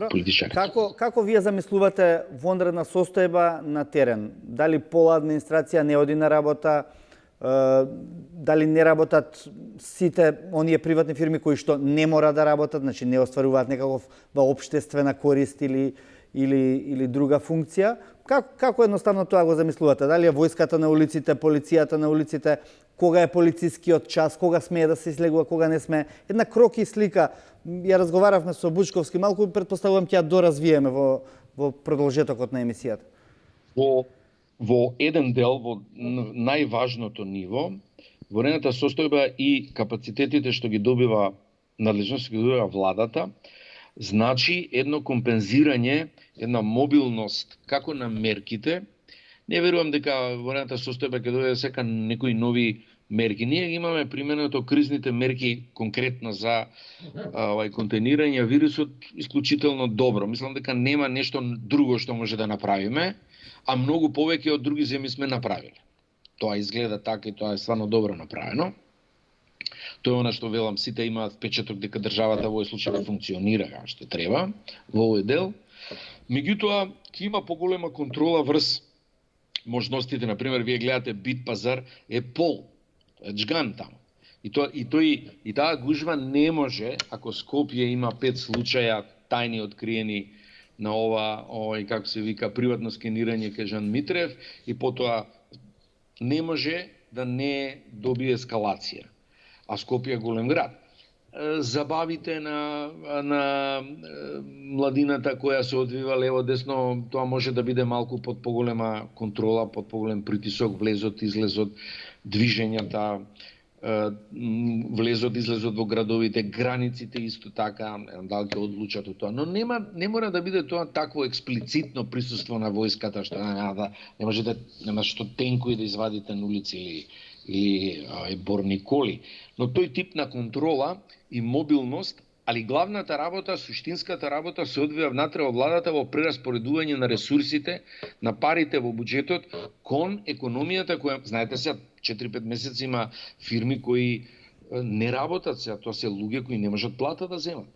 политичари. Како вие замислувате вонредна состојба на терен? Дали пола администрација не оди на работа? Дали не работат сите оние приватни фирми кои што не мора да работат, значи не остваруваат некаков општествена корист или друга функција? Како едноставно тоа го замислувате? Дали е војската на улиците, полицијата на улиците, кога е полицискиот час, кога смее да се излегува, кога не смее? Една кроки слика. Ја разговаравме со Бучковски малку, претпоставувам ќе ја доразвиеме во продолжетокот на емисијата. Во еден дел, во најважното ниво, воената состојба и капацитетите што ги добива надлежност, што ги добива владата, значи едно компензирање, една мобилност како на мерките. Не верувам дека воената состојба ќе доведе сека некои нови мерки. Ние ги имаме применето кризните мерки конкретно за контейнирање вирусот исклучително добро. Мислам дека нема нешто друго што може да направиме, а многу повеќе од други земји сме направиле. Тоа изгледа така и тоа е стварно добро направено. Тоа е она што велам, сите имаат впечаток дека државата во овој случај функционира како што треба во овој дел. Меѓутоа, ќе има поголема контрола врз можностите. Например, вие гледате Бит пазар е пол, е джган таму. И таа гужва не може, ако Скопје има 5 случаја тајни откриени на како се вика, приватно скенирање кај Жан Митрев, и потоа не може да не добие ескалација. А Скопје е голем град. Забавите на младината која се одвива лево десно, тоа може да биде малку под поголема контрола, под поголем притисок, влезот, излезот, движењата, влезот, излезот во градовите, границите исто така, дали ќе одлучат од тоа. Но не мора да биде тоа такво експлицитно присуство на војската, што не можете, нема што тенкови да извадите на улици или борни коли. Но тој тип на контрола и мобилност, али главната работа, суштинската работа се одвива внатре во владата во прераспоредување на ресурсите, на парите во буџетот кон економијата која, знаете се, 4-5 месеци има фирми кои не работат сега, тоа се луѓе кои не можат плата да земат.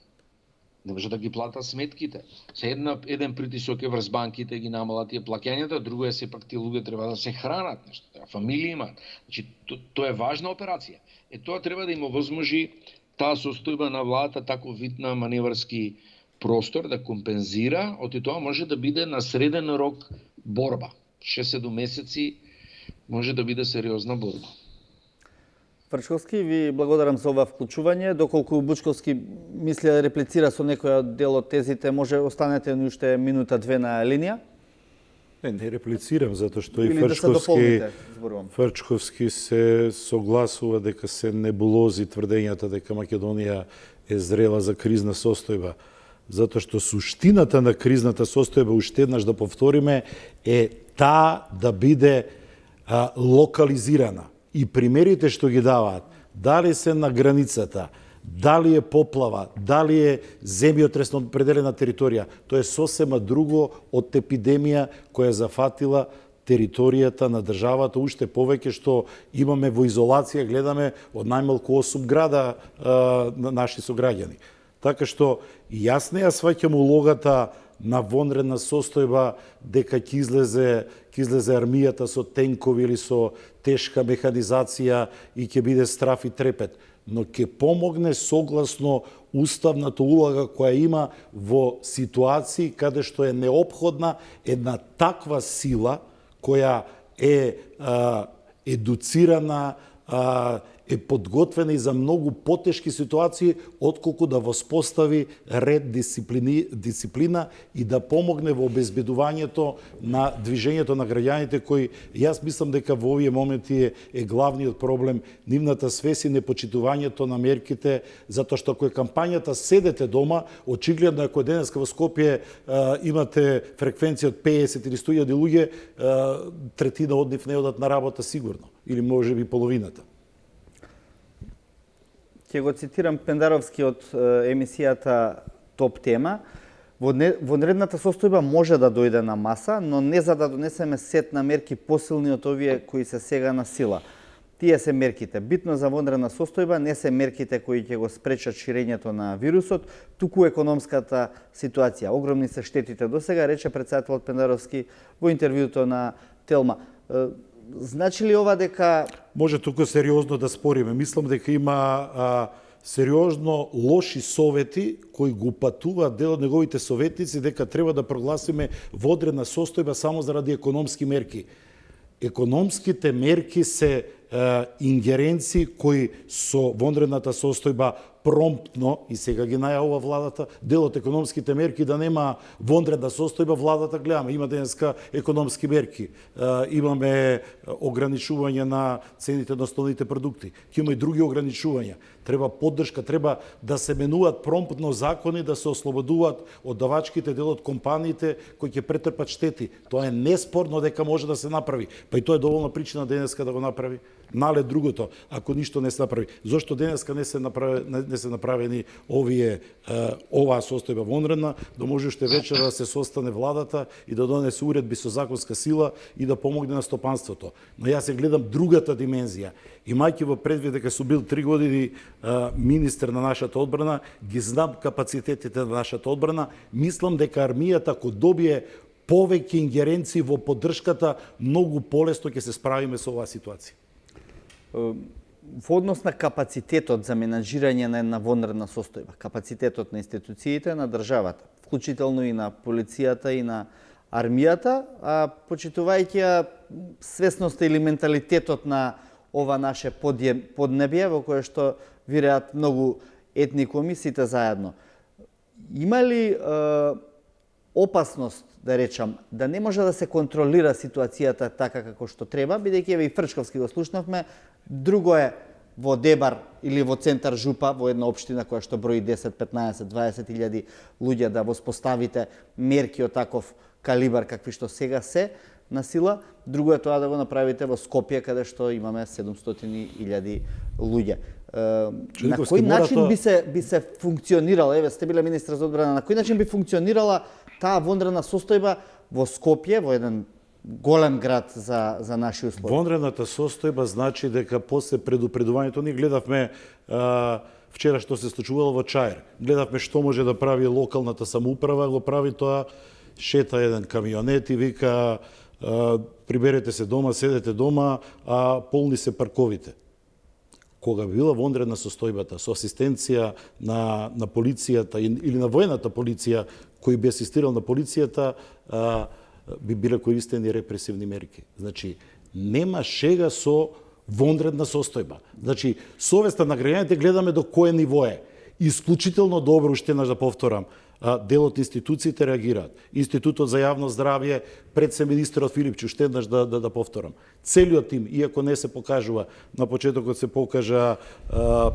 Не можат да ги платат сметките. Еден притисок е врз банките, ги намалат тие плаќањата, друго е сепак тие луѓе треба да се хранат, нешто, фамилии имаат. Значи, тоа е важна операција. Тоа треба да им овозможи таа состојба на владата, тако вид на маневарски простор да компензира, оти тоа може да биде на среден рок борба. 6-7 месеци може да биде сериозна борба. Врчковски, ви благодарам за ова вклучување. Доколку Бучковски мисли да реплицира со некоја дел од тезите, може останете ни уште минута-две на линија? Не реплицирам, затоа што и Фрчковски се согласува дека се небулози тврдењата дека Македонија е зрела за кризна состојба. Затоа што суштината на кризната состојба, уште еднаш да повториме, е таа да биде локализирана. И примерите што ги даваат, дали се на границата, дали е поплава, дали е земјотрес на определена територија, тоа е сосема друго од епидемија која зафатила територијата на државата, уште повеќе што имаме во изолација, гледаме од најмалку 8 града на наши сограѓани. Така што јас не ја сваќам улогата на вонредна состојба дека ќе излезе армијата со тенкови или со тешка механизација и ќе биде страф и трепет, но ќе помогне согласно уставната улога која има во ситуации каде што е неопходна една таква сила која е едуцирана, е подготвена и за многу потешки ситуации, отколку да воспостави ред, дисциплина и да помогне во обезбедувањето на движењето на граѓаните, кои јас мислам дека во овие моменти е главниот проблем, нивната свест и непочитувањето на мерките, затоа што ако е кампањата седете дома, очигледно ако денеска во Скопје имате фреквенција од 50 или 100.000 луѓе, третина од нив не одат на работа сигурно, или можеби половината. Ќе го цитирам Пендаровски од емисијата Топ тема. Вонредната состојба може да дојде на маса, но не за да донесеме сет на мерки посилни од овие кои се сега на сила. Тие се мерките. Битно за вонредна состојба не се мерките кои ќе го спречат ширењето на вирусот, туку економската ситуација. Огромни се штетите до сега, рече претседателот Пендаровски во интервјуто на Телма. Значи ли ова дека... Може туку сериозно да спориме. Мислам дека има сериозно лоши совети кои го патуваат дел од неговите советници дека треба да прогласиме вонредна состојба само заради економски мерки. Економските мерки се ингеренции кои со вонредната состојба промптно, и сега ги најавува владата, дел од економските мерки да нема вонредна состојба, владата гледаме, има денеска економски мерки. Имаме ограничување на цените на основните продукти. Ќе има и други ограничувања. Треба поддршка, треба да се менуваат промптно закони, да се ослободуваат од давачките дел од компаниите кои ќе претрпат штети. Тоа е неспорно дека може да се направи. Па и тоа е доволна причина денеска да го направи. Нале другото, ако ништо не се направи. Зошто денеска не се направени оваа состојба вонредна, да може уште вечера да се состане владата и да донесе уредби со законска сила и да помогне на стопанството. Но јас се гледам другата димензија. Имајќи во предвид дека сум бил 3 години министер на нашата одбрана, ги знам капацитетите на нашата одбрана, мислам дека армијата ако добие повеќе ингеренции во поддршката, многу полесно ќе се справиме со оваа ситуација. Во однос на капацитетот за менаџирање на една вонредна состојба, капацитетот на институциите на државата, вклучително и на полицијата и на армијата, почитувајќи ја свесноста или менталитетот на ова наше поднебје во кое што виреат многу етникуми сите заедно. Има ли опасност, да речам, да не може да се контролира ситуацијата така како што треба, бидејќи еве и Фрчковски го слушнавме, друго е во Дебар или во центар Жупа, во една општина која што брои 10, 15, 20 илјади луѓе да воспоставите мерки од таков калибар какви што сега се на сила, друго е тоа да го направите во Скопје каде што имаме 700.000 луѓе. На кој начин би се функционирала, еве сте биле министар за одбрана, на кој начин би функционирала таа вонредна состојба во Скопје, во еден голем град за наши услови? Вонредната состојба значи дека после предупредувањето ние гледавме вчера што се случувало во Чаир. Гледавме што може да прави локалната самоуправа, го прави тоа, шета еден камионет и вика приберете се дома, седете дома, а полни се парковите. Кога била вонредна состојбата со асистенција на полицијата или на воената полиција кој би асистирал на полицијата, би биле користени репресивни мерки. Значи, нема шега со вонредна состојба. Значи, совеста на граѓаните гледаме до кое ниво е. Исклучително добро, уште еднаш да повторам, дел од институциите реагираат. Институтот за јавно здравје, пред се министерот Филипчи, уште еднаш да повторам. Целиот тим, иако не се покажува, на почетокот се покажа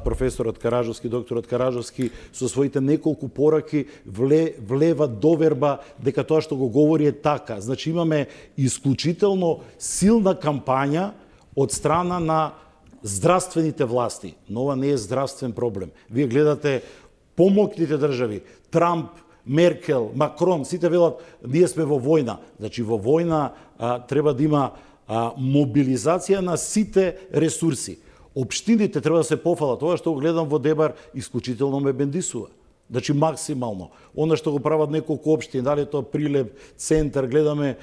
професорот Каражовски, докторот Каражовски, со своите неколку пораки влева доверба дека тоа што го говори е така. Значи имаме исклучително силна кампања од страна на здравствените власти. Но ова не е здравствен проблем. Вие гледате помокните држави, Трамп, Меркел, Макрон, сите велат, ние сме во војна. Значи, во војна треба да има мобилизација на сите ресурси. Општините треба да се пофалат. Ова што го гледам во Дебар, исклучително ме бендисува. Значи, максимално. Она што го прават неколку општини, дали тоа Прилеп, Центар, гледаме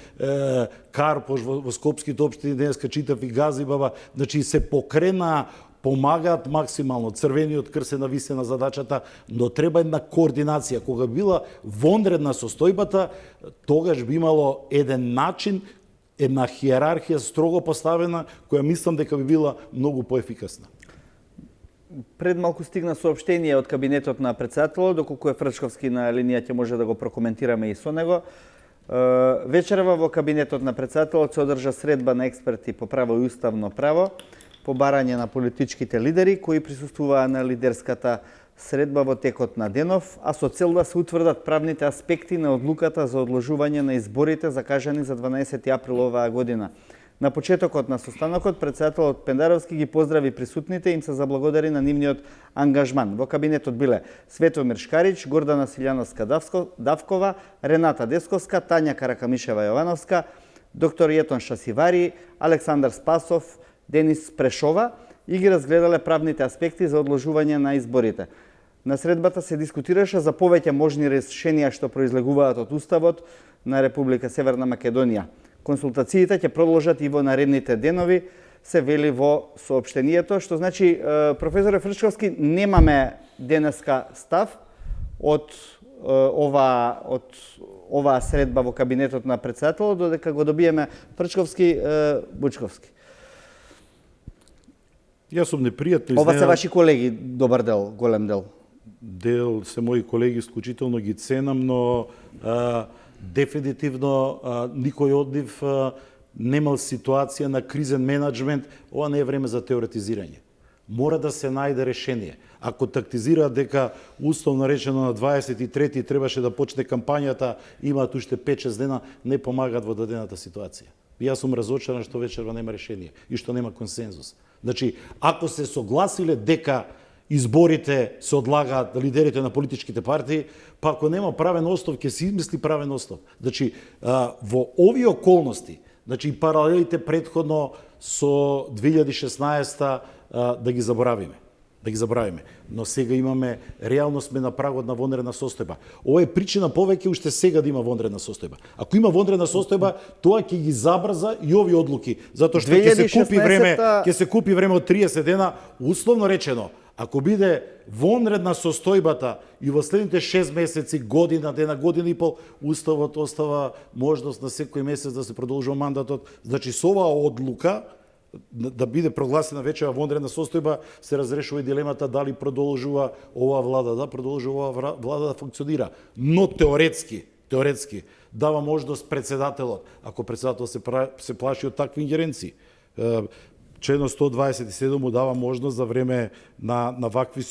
Карпош во скопските општини, денеска читав и Газибаба, значи се покрена, помагаат максимално. Црвениот крст се нависе на задачата, но треба една координација. Кога била вонредна состојбата, тогаш би имало еден начин, една хиерархија строго поставена, која мислам дека би била многу поефикасна. Пред малку стигна соопштение од кабинетот на претседателот, доколку е Фрчковски на линија ќе може да го прокоментираме и со него. Вечерва во кабинетот на претседателот се одржа средба на експерти по право и уставно право, по барање на политичките лидери кои присуствуваа на лидерската средба во текот на денов, а со цел да се утврдат правните аспекти на одлуката за одложување на изборите закажани за 12 април оваа година. На почетокот на состанокот, председателот Пендаровски ги поздрави присутните и им се заблагодари на нивниот ангажман. Во кабинетот биле Светомир Шкарич, Гордана Силјановска-Давкова, Рената Десковска, Тања Каракамишева-Јовановска, доктор Јетон Шасивари, Александар Спасов, Денис Прешова и ги разгледале правните аспекти за одложување на изборите. На средбата се дискутираше за повеќе можни решенија што произлегуваат од Уставот на Република Северна Македонија. Консултациите ќе продолжат и во наредните денови, се вели во соопштението, што значи, професоре Фрчковски, немаме денеска став од оваа средба во кабинетот на председателот, додека го добиеме Фрчковски, Бучковски. Јас сум непријатно Ова се ваши колеги, добар дел, голем дел. Дел се мои колеги, исклучително ги ценам, но дефинитивно никој од нив немал ситуација на кризен менеджмент. Ова не е време за теоретизирање. Мора да се најде решение. Ако тактизираат дека условно речено на 23-ти требаше да почне кампањата, имаат уште 5-6 дена, не помагаат во дадената ситуација. И јас сум разочаран што вечерва нема решение и што нема консензус. Значи, ако се согласиле дека изборите се одлагаат лидерите на политичките партии, па ако нема правен остов, ќе се измисли правен остов. Значи, во овие околности, значи паралелите предходно со 2016 да ги заборавиме. Но сега имаме, реално сме на прагот на вонредна состојба. Ова е причина повеќе уште сега да има вонредна состојба. Ако има вонредна состојба, тоа ќе ги забрза и овие одлуки, затоа што ќе се купи време од 30 дена, условно речено. Ако биде вонредна состојбата и во следните 6 месеци, година и пол, Уставот остава можност на секој месец да се продолжува мандатот. Значи, со оваа одлука, да биде прогласена вечера вонредна состојба, се разрешува и дилемата дали продолжува оваа влада, да продолжува оваа влада да функционира. Но теоретски дава можност председателот, ако председател се плаши од такви ингеренции, Членот 127 му дава можност за време на вакви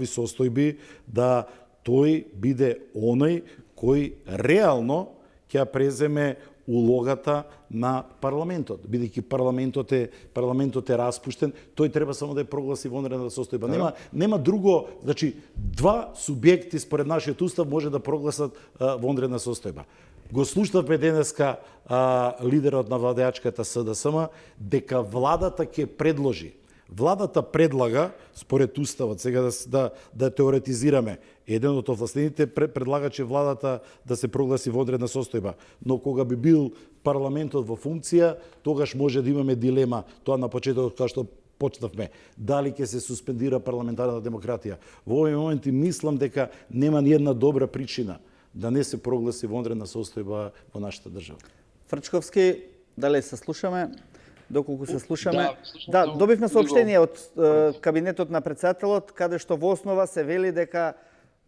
состојби да тој биде оној кој реално ќе преземе улогата на парламентот. Бидејќи парламентот е распуштен, тој треба само да ја прогласи вонредна состојба. Нема друго, значи два субјекти според нашиот устав може да прогласат вонредна состојба. Го слушнавме денеска лидерот на владеачката СДСМ дека владата ќе предложи. Владата предлага, според уставот, сега да теоретизираме, еден од овластените предлага че владата да се прогласи вонредна состојба, но кога би бил парламентот во функција, тогаш може да имаме дилема, тоа на почетокот као што почнавме, дали ќе се суспендира парламентарна демократија. Во овој момент мислам дека нема ни една добра причина да не се прогласи вонредна состојба во нашата држава. Фрчковски, дали се слушаме? Доколку се слушаме. Да, добивме соопштение од кабинетот на председателот, каде што во основа се вели дека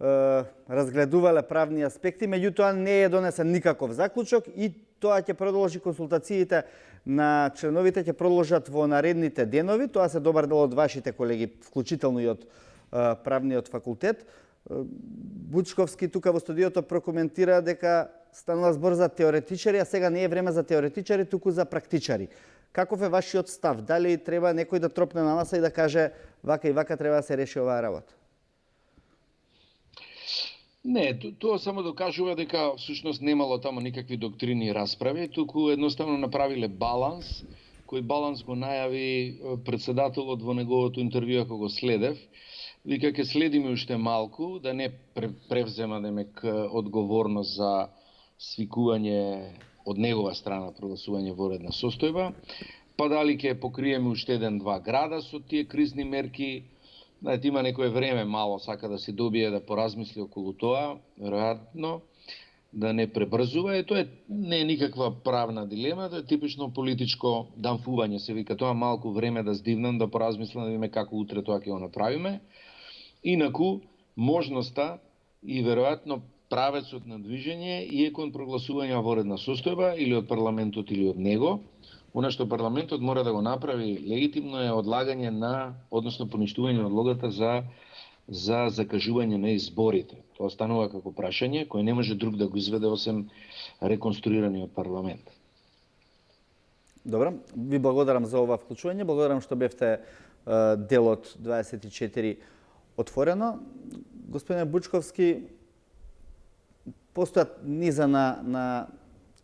разгледувале правни аспекти, меѓутоа не е донесен никаков заклучок и тоа ќе продолжи консултациите на членовите, ќе продолжат во наредните денови. Тоа се добар дел од вашите колеги, вклучително и од правниот факултет. Бучковски тука во студиото прокоментира дека станува збор за теоретичари, а сега не е време за теоретичари, туку за практичари. Каков е вашиот став? Дали треба некој да тропне на маса и да каже вака и вака треба да се реши оваа работа? Не, тоа само докажува дека всушност немало таму никакви доктрини и расправи, туку едноставно направиле баланс, кој баланс го најави председателот во неговото интервју, ако го следев. Вика, ќе следиме уште малку, да не превзема одговорност за свикување од негова страна прогласување вонредна состојба, па дали ќе покриеме уште 1-2 града со тие кризни мерки. Знаете, има некое време мало сака да се добие да поразмисли околу тоа, веројатно да не пребрзува. Тоа не е никаква правна дилема, тоа е типично политичко дамфување. Се вика, тоа малку време да здивнам, да поразмислам, да видиме како утре тоа ќе го направиме. Инаку, можноста и веројатно правецот на движење и е кон прогласување вонредна состојба или од парламентот или од него. Она што парламентот мора да го направи легитимно е одлагање односно поништување одлогата за закажување на изборите. Тоа станува како прашање кој не може друг да го изведе осем реконструираниот парламент. Добро, ви благодарам за ова вклучување, благодарам што бевте дел од 24 отворено. Господине Бучковски, постојат низа на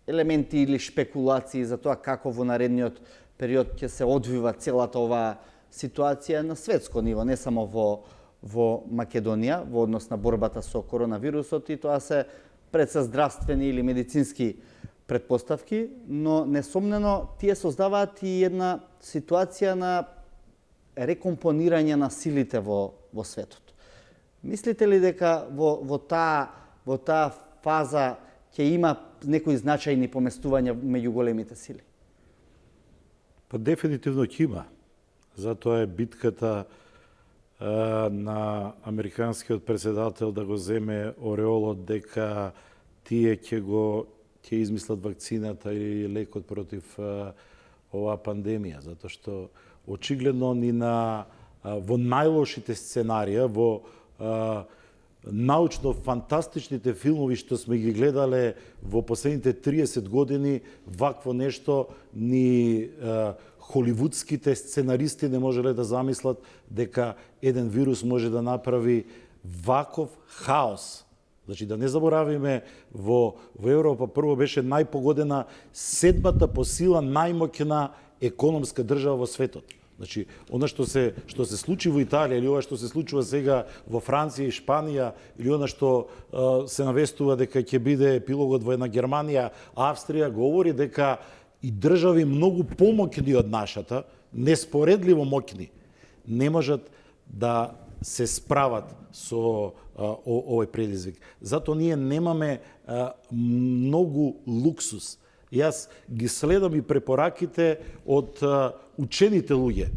елементи или шпекулации за тоа како во наредниот период ќе се одвива целата оваа ситуација на светско ниво, не само во Македонија, во однос на борбата со коронавирусот, и тоа се пред се здравствени или медицински предпоставки, но несомнено тие создаваат и една ситуација на рекомпонирање на силите во светот. Мислите ли дека во таа фаза ќе има некои значајни поместувања меѓу големите сили? Па дефинитивно ќе има. Затоа е битката на американскиот председател да го земе ореолот дека тие ќе измислат вакцината или лекот против оваа пандемија, затоа што очигледно во најлошите сценарија, во научно-фантастичните филмови што сме ги гледале во последните 30 години, вакво нешто ни холивудските сценаристи не можеле да замислат дека еден вирус може да направи ваков хаос. Значи, да не заборавиме, во Европа прво беше најпогодена 7-та по сила најмоќна економска држава во светот. Значи, она што се случи во Италија или ова што се случува сега во Франција и Шпанија или она што се навестува дека ќе биде епилогот во една Германија, Австрија, говори дека и држави многу помоќни од нашата, неспоредливо моќни, не можат да се справат со овој предизвик. Затоа ние немаме многу луксус. Јас ги следам и препораките од учените луѓе.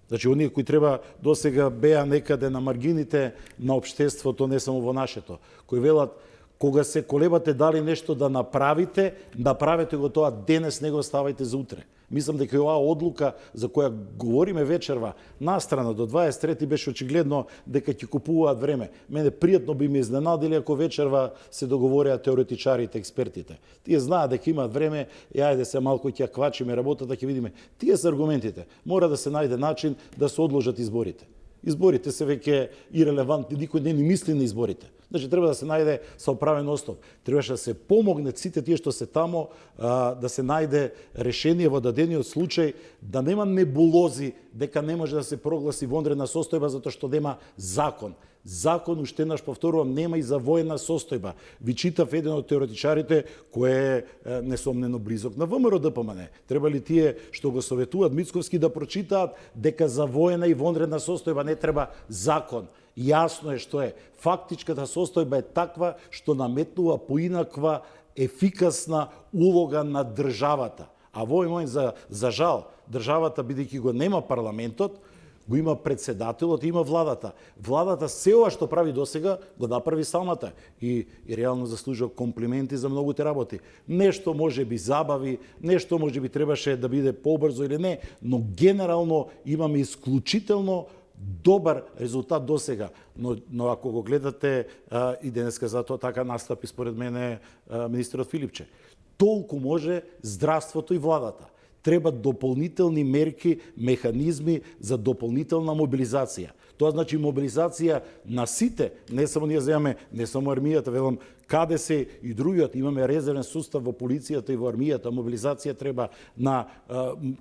Значи, оние кои треба досега беа некаде на маргините на општеството, не само во нашето, кои велат, кога се колебате дали нешто да направите, направете го тоа денес, не го оставајте за утре. Мислам дека оваа одлука за која говориме вечерва, настрана до 23 беше очигледно дека ќе купуваат време. Мене пријатно би ме изненадили ако вечерва се договореа теоретичарите, експертите. Тие знаат дека имаат време, јајде се малку ќе квачиме работата, ќе видиме. Тие се аргументите. Мора да се најде начин да се одложат изборите. Изборите се веќе ирелевантни, никој не ни мисли на изборите. Значи, треба да се најде соправен остов. Требаше да се помогне сите тие што се тамо, да се најде решение во дадениот случај, да нема небулози дека не може да се прогласи вонредна состојба затоа што нема закон. Закон, уште еднаш повторувам, нема и за воена состојба. Ви читав еден од теоретичарите кој е несомнено близок на ВМРО ДПМН. Треба ли тие што го советуваат Мицковски да прочитаат дека за воена и вонредна состојба не треба закон. Јасно е што е. Фактичката состојба е таква што наметнува поинаква ефикасна улога на државата. А во овој момент, за жал, државата, бидејќи го нема парламентот, го има председателот и има владата. Владата се ова што прави досега го направи самата и реално заслужува комплименти за многуте работи. Нешто може би забави, нешто може би требаше да биде побрзо или не, но генерално имаме исклучително добар резултат досега, но ако го гледате и денеска затоа така настапи според мене министерот Филипче. Толку може здравството и владата. Треба дополнителни мерки, механизми за дополнителна мобилизација. Тоа значи мобилизација на сите, не само ние земаме, не само армијата, велам КДС и другиот, имаме резервен сустав во полицијата и во армијата, мобилизација треба на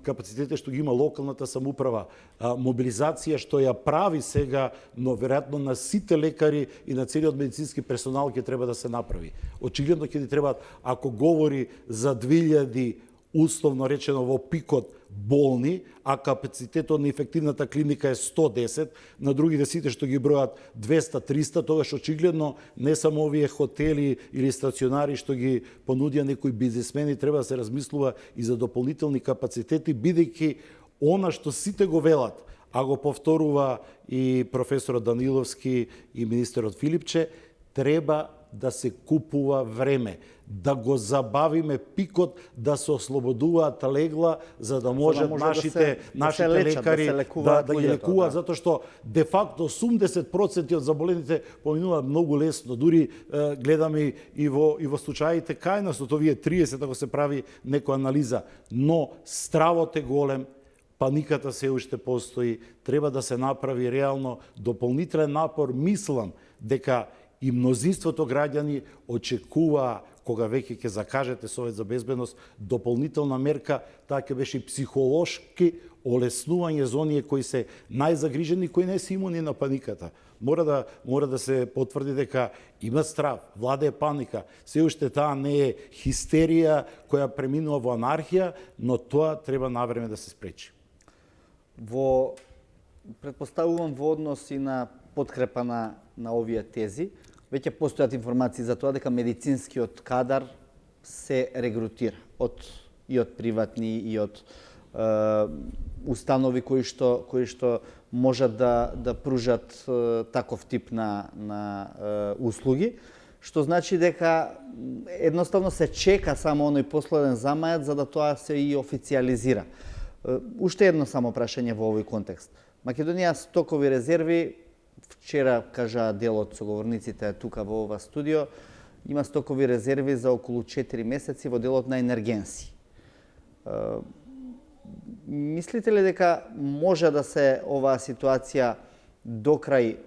капацитете што ги има локалната самоуправа, мобилизација што ја прави сега, но веројатно на сите лекари и на целиот медицински персонал ќе треба да се направи. Очигледно ќе ни требаат, ако говори за 2000 условно речено во пикот болни, а капацитетот на ефективната клиника е 110, на другите сите што ги бројат 200-300, тогаш очигледно не само овие хотели или стационари што ги понудија некои бизнисмени, треба да се размислува и за дополнителни капацитети, бидејќи она што сите го велат, а го повторува и професорот Даниловски и министерот Филипче, треба да се купува време, да го забавиме пикот, да се ослободуваат легла, за да можат нашите лекари да ги лекуваат, затоа што де факто 80% од заболените поминуваат многу лесно. Дури гледаме и во случаите кај нас, од овие 30 ако се прави некоја анализа, но стравот е голем, паниката се уште постои, треба да се направи реално дополнителен напор. Мислам дека и мнозинството граѓани очекува кога веќе ќе закажете Совет за безбедност дополнителна мерка, таа ќе беше психолошки олеснување за оние кои се најзагрижени, кои не се имуни на паниката. Мора да се потврди дека има страв, владее паника. Се уште таа не е хистерија која преминува во анархија, но тоа треба навреме да се спречи. Предпоставувам во однос и на подкрепа на овие тези, веќе постојат информации за тоа дека медицинскиот кадар се регрутира и од приватни и од установи кои што можат да пружат таков тип на услуги, што значи дека едноставно се чека само оној последен замајат за да тоа се и официализира. Уште едно само прашање во овој контекст. Македонија стокови резерви, вчера кажа дел од соговорниците тука во ова студио, има стокови резерви за околу 4 месеци во делот на енергенси. Мислите ли дека може да се оваа ситуација до крај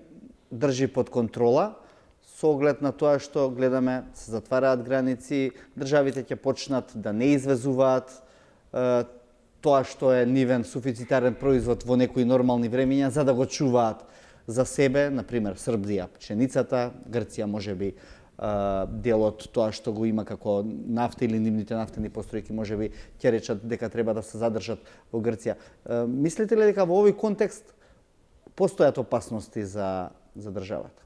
држи под контрола, со оглед на тоа што гледаме, се затвараат граници, државите ќе почнат да не извезуваат тоа што е нивен суфицитарен производ во некои нормални времиња, за да го чуваат за себе, например Србија пшеницата, Грција можеби делот тоа што го има како нафта или нивните нафтени постројки можеби ќе речат дека треба да се задржат во Грција. Мислите ли дека во овој контекст постојат опасности за државата?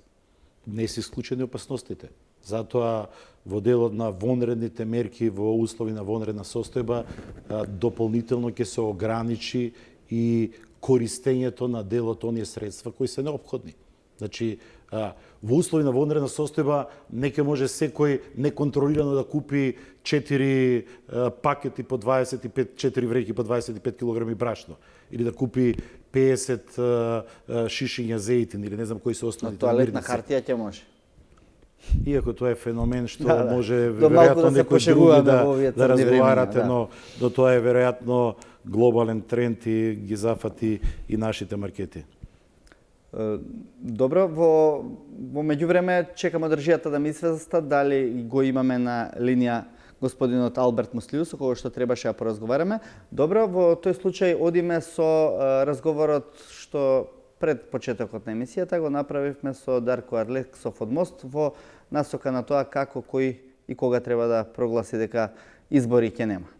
Не се исклучени опасностите. Затоа во делот на вонредните мерки во услови на вонредна состојба дополнително ќе се ограничи и користењето на дел од оние средства кои се неопходни. Значи, во услови на вонредна состојба не ќе може секој неконтролирано да купи 4 пакети по 25, 4 вреќи по 25 килограми брашно или да купи 50 шишиња зејтин или не знам кои се останати. На тоалетна хартија ќе може. Иако тоа е феномен што може веројатно некои други да разговарате, но тоа е веројатно глобален тренд и ги зафати и нашите маркети. Добро, во меѓувреме чекаме држијата да ми известат дали го имаме на линија господинот Алберт Муслиус, со кого што требаше да поразговараме. Добро, во тој случај одиме со разговорот што пред почетокот на емисијата го направивме со Дарко Алексов од Мост во насока на тоа како, кој и кога треба да прогласи дека избори ќе нема.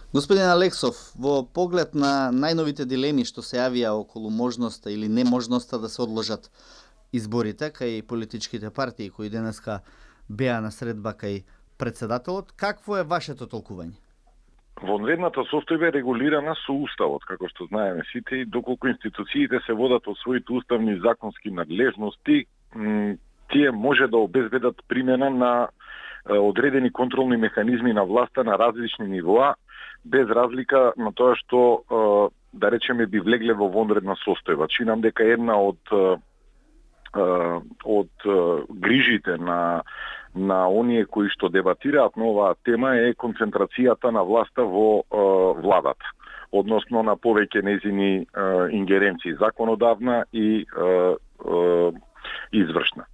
Господин Алексов, во поглед на најновите дилеми што се јавија околу можноста или неможноста да се одложат изборите кај политичките партии кои денеска беа на средба кај председателот, какво е вашето толкување? Вонредната состојба е регулирана со Уставот, како што знаеме сите, и доколку институциите се водат од своите уставни и законски надлежности, тие може да обезбедат примена на одредени контролни механизми на власта на различни нивоа, без разлика на тоа што, да речеме, би влегле во вонредна состојба. Чинам дека една од грижите на оние кои што дебатираат на оваа тема е концентрацијата на власта во владата, односно на повеќе нејзини ингеренции, законодавна и извршна.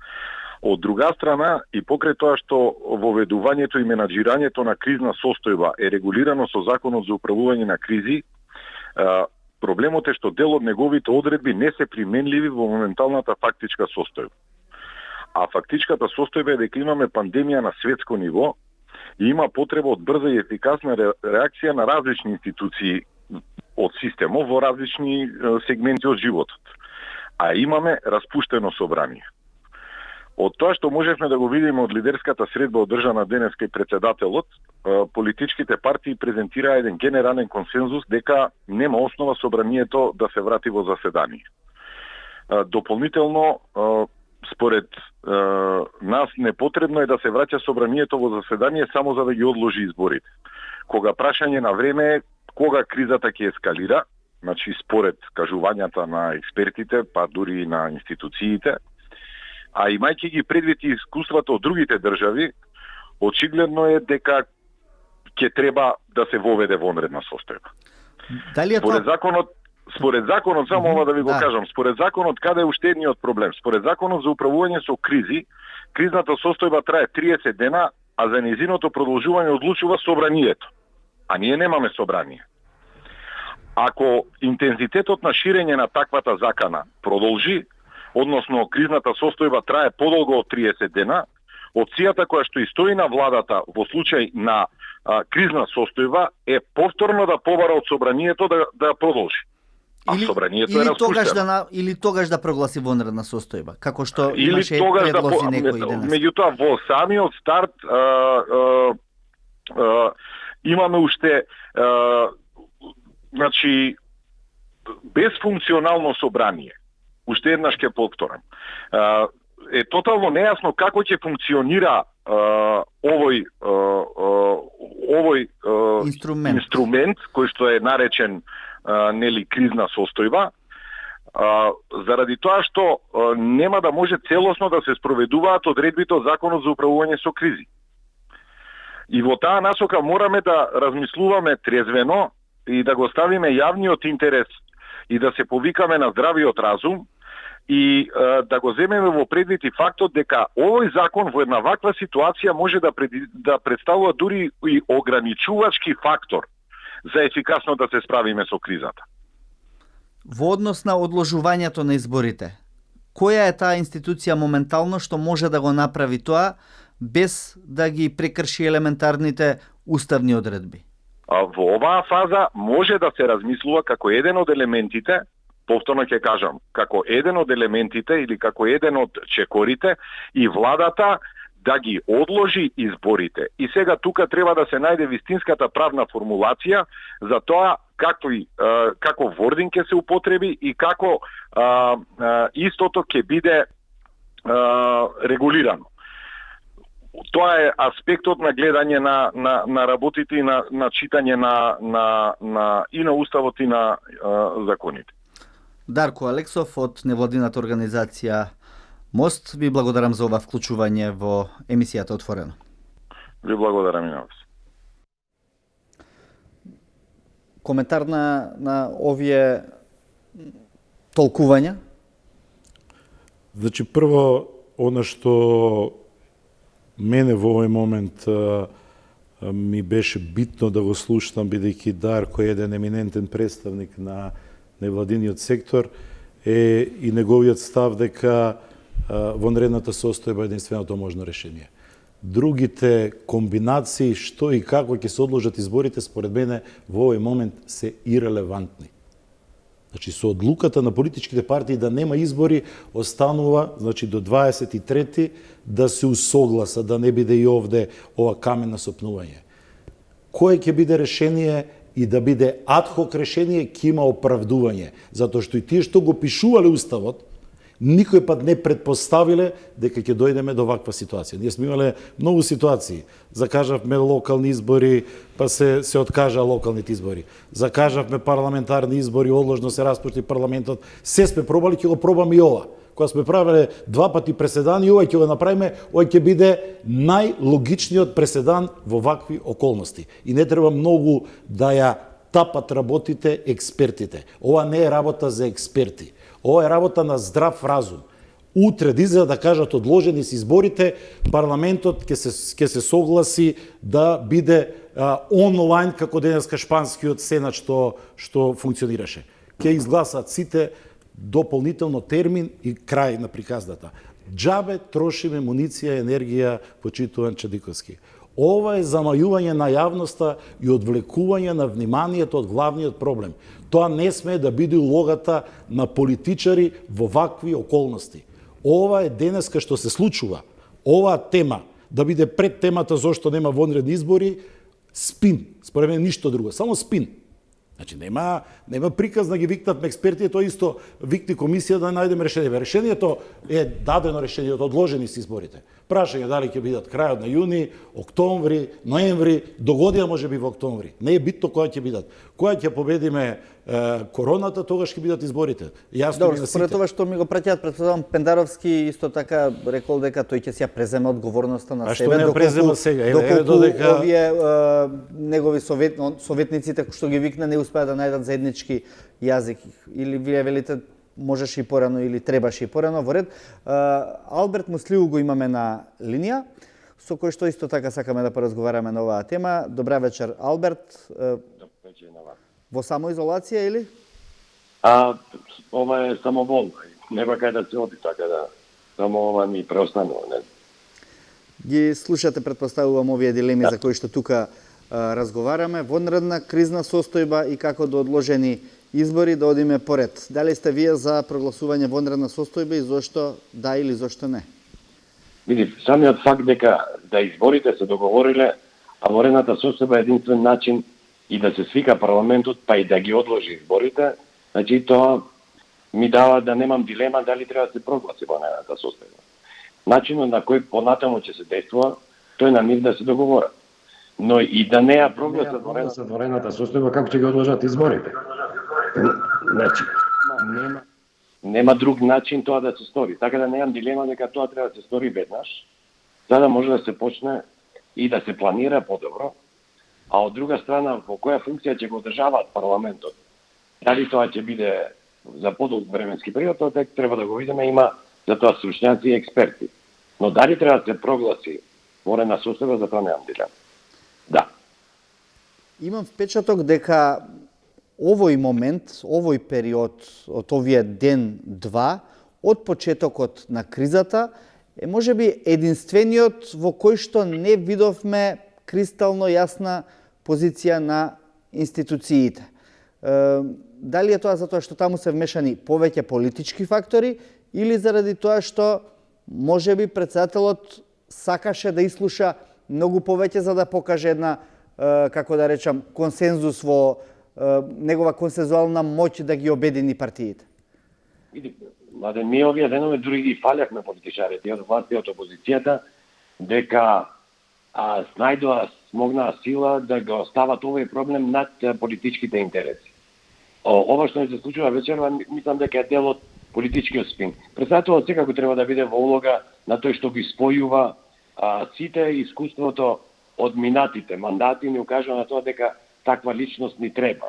Од друга страна, и покрај тоа што воведувањето и менаџирањето на кризна состојба е регулирано со Законот за управување на кризи, проблемот е што дел од неговите одредби не се применливи во моменталната фактичка состојба. А фактичката состојба е дека имаме пандемија на светско ниво и има потреба од брза и ефикасна реакција на различни институции од системот во различни сегменти од животот. А имаме распуштено собрание. Од тоа што можевме да го видиме од лидерската средба одржана денеска и председателот, политичките партии презентираа еден генерален консензус дека нема основа собранието да се врати во заседание. дополнително според нас непотребно е да се враќа собранието во заседание само за да ги одложи изборите. Кога прашање на време е кога кризата ќе ескалира, значи според кажувањата на експертите, па дури и на институциите, а имајќи ги предвид и искуствата од другите држави, очигледно е дека ќе треба да се воведе вонредна состојба. Дали е Според законот, само ова да ви го кажам, според законот каде е уште едниот проблем? Според законот за управување со кризи, кризната состојба трае 30 дена, а за нејзиното продолжување одлучува собранието. А ние немаме собрание. Ако интензитетот на ширење на таквата закана продолжи, односно кризната состојба трае подолго од 30 дена, опцијата која што и стои на владата во случај на кризна состојба е повторно да побара од собранието да продолжи. А собранието е распуштено. Или тогаш да прогласи вонредна состојба, како што или имаше тогаш предлози некои денес. Меѓутоа во самиот старт имаме уште значи безфункционално собрание. Уште еднаш ќе повторам. Е тотално нејасно како ќе функционира овој инструмент кој што е наречен нели кризна состојба, заради тоа што нема да може целосно да се спроведуваат одредбите од Законот за управување со кризи. И во таа насока мораме да размислуваме трезвено и да го ставиме јавниот интерес и да се повикаме на здравиот разум и да го земеме во предвид и фактот дека овој закон во една ваква ситуација може да представува дури и ограничувачки фактор за ефикасно да се справиме со кризата. Во однос на одложувањето на изборите, која е таа институција моментално што може да го направи тоа без да ги прекрши елементарните уставни одредби? Во оваа фаза може да се размислува како еден од елементите, повторно ќе кажам, како еден од елементите или како еден од чекорите и владата да ги одложи изборите. И сега тука треба да се најде вистинската правна формулација за тоа како вординг ќе се употреби и како истото ќе биде регулирано. Тоа е аспектот на гледање на работите и на читање и на уставот и на законите. Дарко Алексов од невладината организација Мост, ви благодарам за ова вклучување во емисијата Отворено. Ви благодарам и на вас. Коментар на овие толкувања? Значи, прво, она што мене во овој момент ми беше битно да го слушам, бидејќи Дарко е еден еминентен представник на невладиниот сектор, е и неговиот став дека вонредната состојба е единственото можно решение. Другите комбинации, што и како ќе се одложат изборите, според мене, во овој момент се ирелевантни. Значи, со одлуката на политичките партии да нема избори, останува, значи, до 23-ти да се усогласа, да не биде и овде ова камен на сопнување. Кое ќе биде решение и да биде адхок решение, ќе има оправдување. Затоа што и тие што го пишувале Уставот, никој пат не предпоставиле дека ќе дојдеме до ваква ситуација. Ние сме имале многу ситуации. Закажавме локални избори, па се откажа локалните избори. Закажавме парламентарни избори, одложно се распушти парламентот. Се сме пробали, ќе го пробаме и ова. Кога сме правеле 2 пати преседан и овој ќе го направиме, овој ќе биде најлогичниот преседан во вакви околности. И не треба многу да ја тапат работите експертите. Ова не е работа за експерти. Ова е работа на здрав разум. Утре диза да кажат одложени се изборите, парламентот ќе се согласи да биде онлайн како денеска шпанскиот сенат што функционираше. Ќе изгласат сите дополнително термин и крај на приказната. Џабе трошиме муниција и енергија, почитуван Чадиковски. Ова е замајување на јавноста и одвлекување на вниманието од главниот проблем. Тоа не смее да биде улогата на политичари во вакви околности. Ова е денеска што се случува. Оваа тема да биде пред темата зошто нема вонредни избори, спин. Според мене ништо друго, само спин. Значи нема приказ да ги викнат експерти, тоа исто викни комисија да најдеме решение. Решението е дадено решение, одложени се изборите. Прашање дали ќе бидат крајот на јуни, октомври, ноември, до година можеби во октомври. Не е битно кога ќе бидат. Кога ќе победиме короната, тогаш ќе бидат изборите. Јасно Добро, ми на според сите. това што ми го праќаат, претпоставам Пендаровски исто така рекол дека тој ќе си ја преземе одговорноста на А што себе, не ја презема сега? Еве, додека овие негови советниците што ги викна не успеа да најдат заеднички јазик, или вие велите можеше и порано или требаше и порано, во ред. Алберт Муслиу го имаме на линија, со кој што исто така сакаме да поразговараме на оваа тема. Добра вечер, Алберт. Во самоизолација или? Ова е самоволно. Нема кај да се оди, така да само ова ми преостанува. Не? Ги слушате, предпоставувам, овие дилеми за кои што тука разговараме. Вонредна кризна состојба и како до одложени избори да одиме поред. Дали сте вие за прогласување вонредна состојба и зошто да или зошто не? Види, самиот факт дека да изборите се договориле, а вонредната состојба е единствен начин и да се свика парламентот, па и да ги одложи изборите, значи тоа ми дава да немам дилема дали треба да се прогласи вонредната состојба. Начинот на кој понатаму ќе се действува, тој на нив да се договорат. Но и да не ја прогласат вонредната состојба, како ќе ги одложат изборите? Значи, нема друг начин тоа да се стори. Така да немам дилема дека тоа треба да се стори веднаш, за да може да се почне и да се планира подобро. А од друга страна, во која функција ќе го одржаваат парламентот? Дали тоа ќе биде за подолг временски период, тоа треба да го видиме, има за тоа стручњаци и експерти. Но дали треба да се прогласи вонредна состојба, за тоа немам дилема. Да. Имам впечаток дека овој момент, овој период од овие ден-два, од почетокот на кризата, е можеби единствениот во кој што не видовме кристално јасна позиција на институциите. Дали е тоа затоа што таму се вмешани повеќе политички фактори или заради тоа што можеби претседателот сакаше да ислуша многу повеќе за да покаже една, како да речам, консензус во негова консензуална моќ да ги обедини партиите? Младен, ми овие денови дури ги фаљахме политичарите од власта и од опозицијата дека снајдоа смогнаа сила да го остават овој проблем над политичките интереси. Ова што не се случува вечерва, мислам дека е дел од политичкиот спин. Претседателот секако треба да биде во улога на тој што ги спојува сите искуството од минатите мандати ни укажува на тоа дека таква личност ни треба.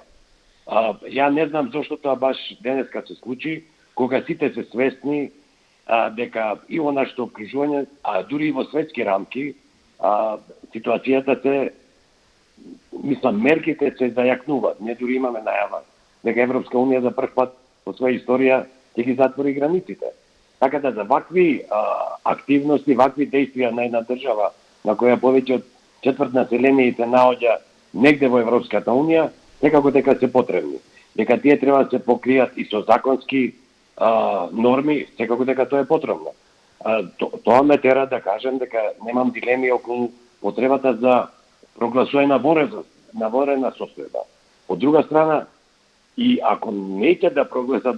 Ја не знам зошто тоа баш денеска се случи, кога сите се свесни дека и во нашето окружување, а дури и во светски рамки, ситуацијата се, мислам, мерките се зајакнуваат. Не дури имаме најава дека Европска унија за прв пат во своја историја ќе ги затвори границите. Така да за вакви активности, вакви действија на една држава на која повеќе од четврт население се наоѓа негде во Европската унија, некако дека се потребни. Дека тие треба да се покријат и со законски норми, секако дека тоа е потребно. Тоа ме тера да кажем дека немам дилеми околу потребата за прогласување на вонредна состојба. Од друга страна, и ако неќе да прогласат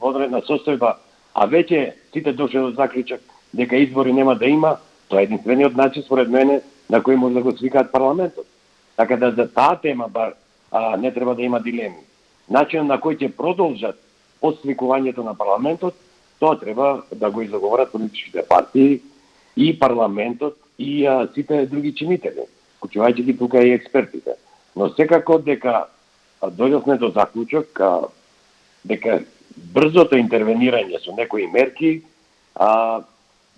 вонредна состојба, а веќе сите дошле до заклучок дека избори нема да има, тоа е единствениот начин според мене на кој може да го свикаат парламентот. Така да за таа тема бар не треба да има дилеми. Начинот на кој ќе продолжат од свикувањето на парламентот, тоа треба да го изоговорат политичките партии и парламентот и сите други чинители, вклучувајќи ги тука и експертите. Но секако дека дојдовме до заклучок дека брзото интервенирање со некои мерки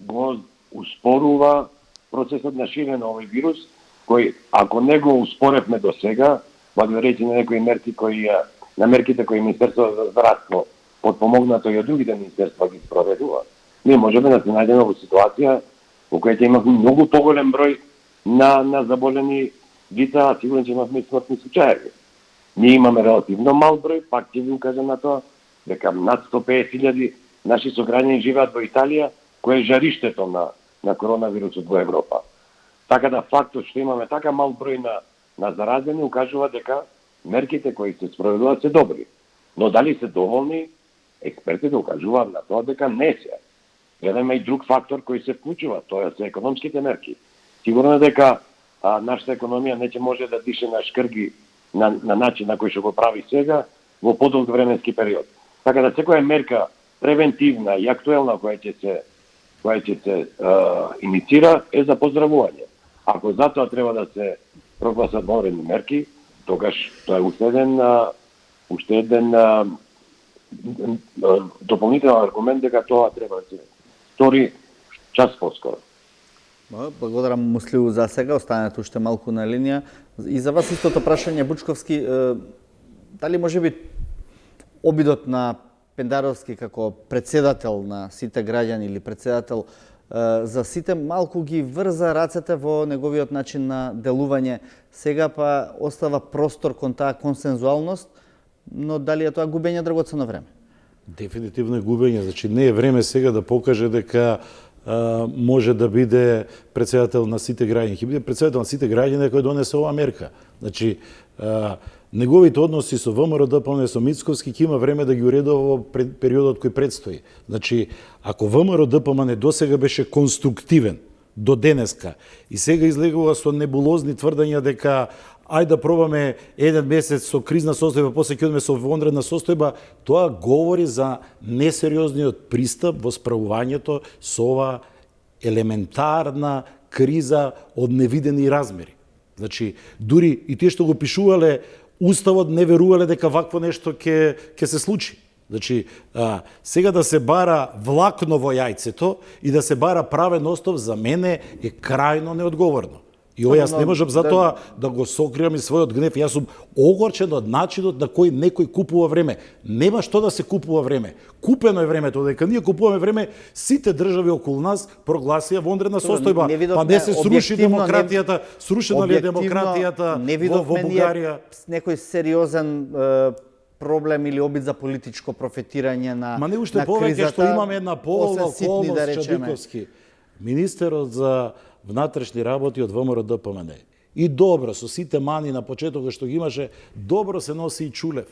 го успорува процесот на ширење на овој вирус, кој ако не го успоревме до сега, благодарејќи на некои мерки на мерките кои Министерството за здравство подпомогнато и од другите министерства ги спроведува, ние можеме да се најдеме во ситуација во која ќе имаме многу поголем број на заболени лица, а сигурно ќе имаме смртни случаи. Ние имаме релативно мал број, пак ќе ви укажам на тоа, дека над 150.000 наши сограѓани живеат во Италија, кој е жариштето на коронавирусот во Европа. Така да фактот што имаме така мал број на заразени укажува дека мерките кои се спроведуваат се добри. Но дали се доволни, експертите укажуваат на тоа дека не се. Гледаме и друг фактор кој се вклучува, тоа се економските мерки. Сигурно е дека нашата економија не ќе може да дише на шкрги на начин на кој што го прави сега во подолг временски период. Така да секоја мерка превентивна и актуелна која ќе се иницира е за поздравување. Ако затоа треба да се прогласат vanredни мерки, тогаш тоа е уште еден дополнителен аргумент дека тоа треба да се стори час поскоро. Благодарам Муслиу за сега, останете уште малку на линија. И за вас истото прашање, Бучковски, дали може би обидот на Пендаровски како председател на сите граѓани или председател за сите малку ги врза рацете во неговиот начин на делување, сега па остава простор кон таа консензуалност, но дали е тоа губење драгоценно време? Дефинитивно е губење, значи не е време сега да покаже дека може да биде председател на сите граѓани. Ќе биде председател на сите граѓани кој донесе оваа мерка. Значи, неговите односи со ВМРО ДПМНЕ, со Мицковски, ќе има време да ги уредува во периодот кој предстои. Значи, ако ВМРО ДПМНЕ досега беше конструктивен до денеска и сега излегува со небулозни тврдења дека ајде да пробаме еден месец со кризна состојба, после ќе одиме со вонредна состојба, тоа говори за несериозниот пристап во справувањето со ова елементарна криза од невидени размери. Значи, дури и тие што го пишувале Уставот не верувале дека вакво нешто ќе се случи. Значи, сега да се бара влакно во јајцето и да се бара правен остов, за мене е крајно неодговорно. И ова јас не можам затоа да го сокривам и својот гнев. Јас сум огорчен од начинот на кој некој купува време. Нема што да се купува време. Купено е времето, дека ние купуваме време, сите држави околу нас прогласија вонредна состојба. Па не се сруши демократијата, срушена ли е демократијата во Бугарија? Некој сериозен проблем или обид за политичко профитирање на кризата. Ма не уште повеќе што имаме една полна околност, Чадиковски. Министерот за внатрешни работи од ВМРО ДПМНЕ. И добро, со сите мани на почетокот што ги имаше, добро се носи и Чулев.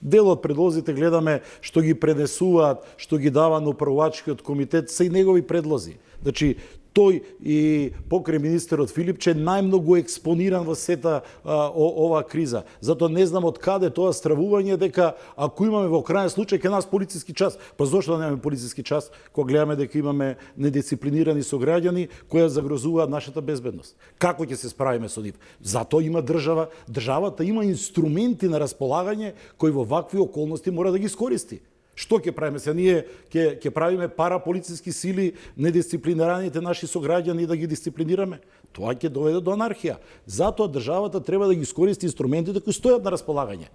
Дел од предлозите гледаме што ги пренесуваат, што ги дава на управувачкиот комитет, се и негови предлози. Значи, тој и покрај министерот Филипче најмногу експониран во сета оваа криза. Затоа не знам од каде тоа стравување дека ако имаме во крајен случај ке нас полициски час, па зошто да немаме полициски час кога гледаме дека имаме недисциплинирани сограѓани кои загрозуваат нашата безбедност. Како ќе се справиме со нив? Затоа има држава, државата има инструменти на располагање кои во вакви околности мора да ги искористи. Што ќе правиме? Се ние ќе правиме параполициски сили недисциплинираните наши сограѓани да ги дисциплинираме? Тоа ќе доведе до анархија. Затоа државата треба да ги искористи инструментите кои стојат на располагање.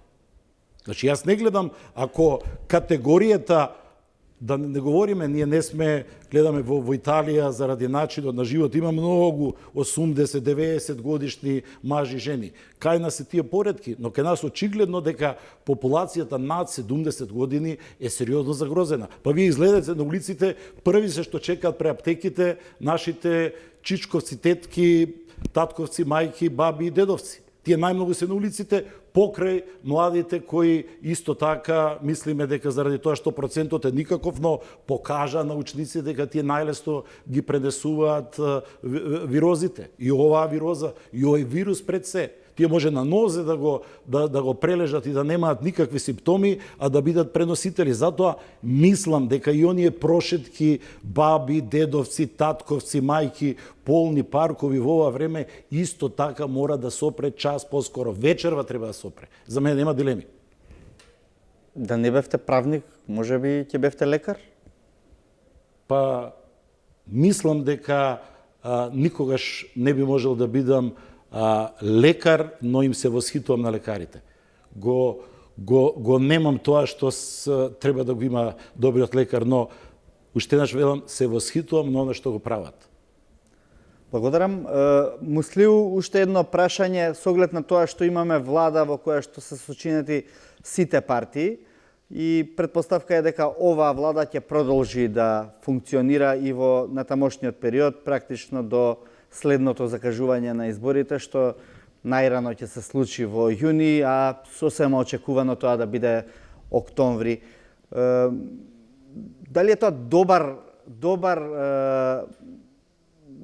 Значи, јас не гледам ако категоријата, да не говориме, ние не сме, гледаме во Италија заради начинот на живот, има многу 80-90 годишни мажи и жени. Кај нас се тие поредки, но кај нас очигледно дека популацијата над 70 години е сериозно загрозена. Па вие изгледате на улиците, први се што чекаат пре аптеките нашите чичковци, тетки, татковци, мајки, баби и дедовци. Тие најмногу се на улиците покрај младите кои исто така мислиме дека заради тоа што процентот е никаков, но покажа научници дека тие најлесно ги пренесуваат вирозите. И оваа вироза, и овој вирус пред се. Тие може на нозе да го прележат и да немаат никакви симптоми, а да бидат преносители. Затоа мислам дека и оние прошетки, баби, дедовци, татковци, мајки, полни паркови во ова време, исто така мора да сопре час поскоро. Вечерва треба да сопре. За мене нема дилеми. Да не бевте правник, може би ќе бевте лекар? Па, мислам дека никогаш не би можел да бидам лекар, но им се восхитувам на лекарите. Го немам тоа што треба да го има добриот лекар, но уште еднаш велам, се восхитувам на она што го прават. Благодарам. Муслиу, уште едно прашање со оглед на тоа што имаме влада во која што се сочинети сите партии и предпоставка е дека оваа влада ќе продолжи да функционира и во натамошниот период, практично до следното закажување на изборите, што најрано ќе се случи во јуни, а сосема очекувано тоа да биде октомври. Дали е тоа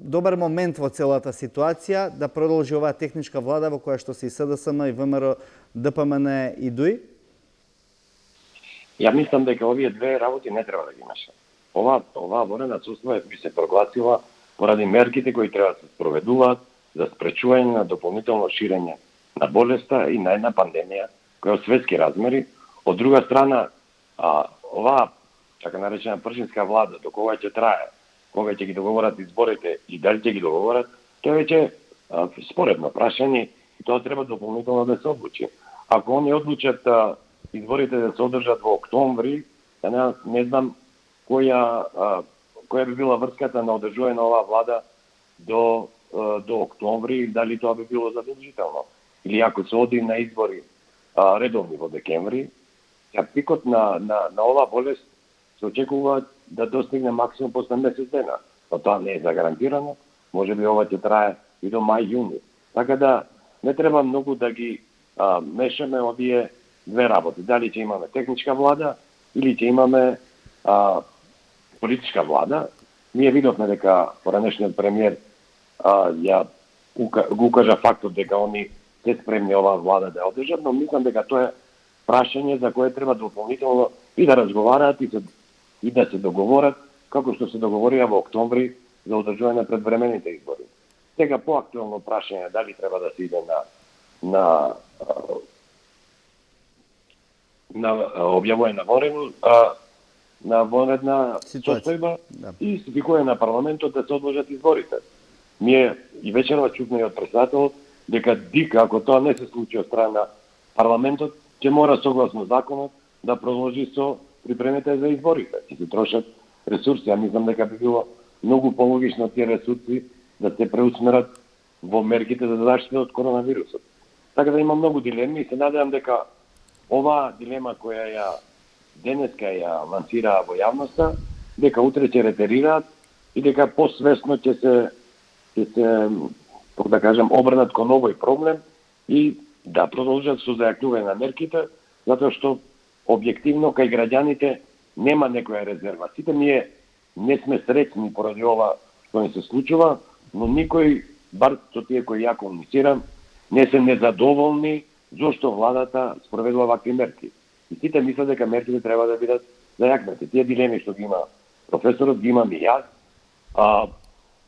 добар момент во целата ситуација да продолжи оваа техничка влада во која што се и СДСМ, и ВМРО, ДПМН и ДУИ? Ја мислам дека овие две работи не треба да ги мешаме. Оваа военна состојба би се прогласила поради мерките кои треба да се спроведуваат за спречување на дополнително ширење на болеста и на една пандемија која е од светски размери. Од друга страна, оваа така наречена пршинска влада, до кога ќе трае, кога ќе ги договорат изборите и дали ќе ги договорат, тоа веќе споредно прашање и тоа треба дополнително да се одлучи. Ако они одлучат изборите да се одржат во октомври, не знам која би била врската на одржување на оваа влада до октомври, дали тоа би било задолжително. Или ако се оди на избори редовни во декември, пикот на оваа болест се очекува да достигне максимум после месец дена. Но тоа не е загарантирано, може би ова ќе трае и до мај-јуни. Така да не треба многу да ги мешаме овие две работи. Дали ќе имаме техничка влада или ќе имаме политичка влада. Ние видовме дека поранешниот премиер ја го укажа фактот дека они се спремни оваа влада да ја одржат, но мислам дека тоа е прашање за кое треба дополнително и да разговараат и да се договорат, како што се договорија во октомври за одржување на предвремените избори. Сега поактуелно прашање дали треба да се иде на објавување на вонредна состојба и свикување на парламентот да се одложат изборите. Ние и вечерва чувме и од председателот дека ако тоа не се случи од страна на парламентот, ќе мора согласно законот да продолжи со припремите за изборите. Ќе се трошат ресурси. Ја мислам дека би било многу пологично тие ресурси да се преусмерат во мерките за заштита од коронавирусот. Така да има многу дилеми и се надевам дека оваа дилема која ја денеска ја лансира во јавноста, дека утре ќе ретерираат и дека посвесно ќе се да кажем, обрнат кон овој проблем и да продолжат со зајакнување на мерките, затоа што објективно кај граѓаните нема некоја резерва. Сите ние не сме среќни поради ова што ни се случува, но никој, бар со тие кои ја комуницирам, не се незадоволни зошто владата спроведува вакви мерки. И сите мислат дека мерките треба да бидат зајакнати. Тие дилеми што ги има професорот, ги имам и јас.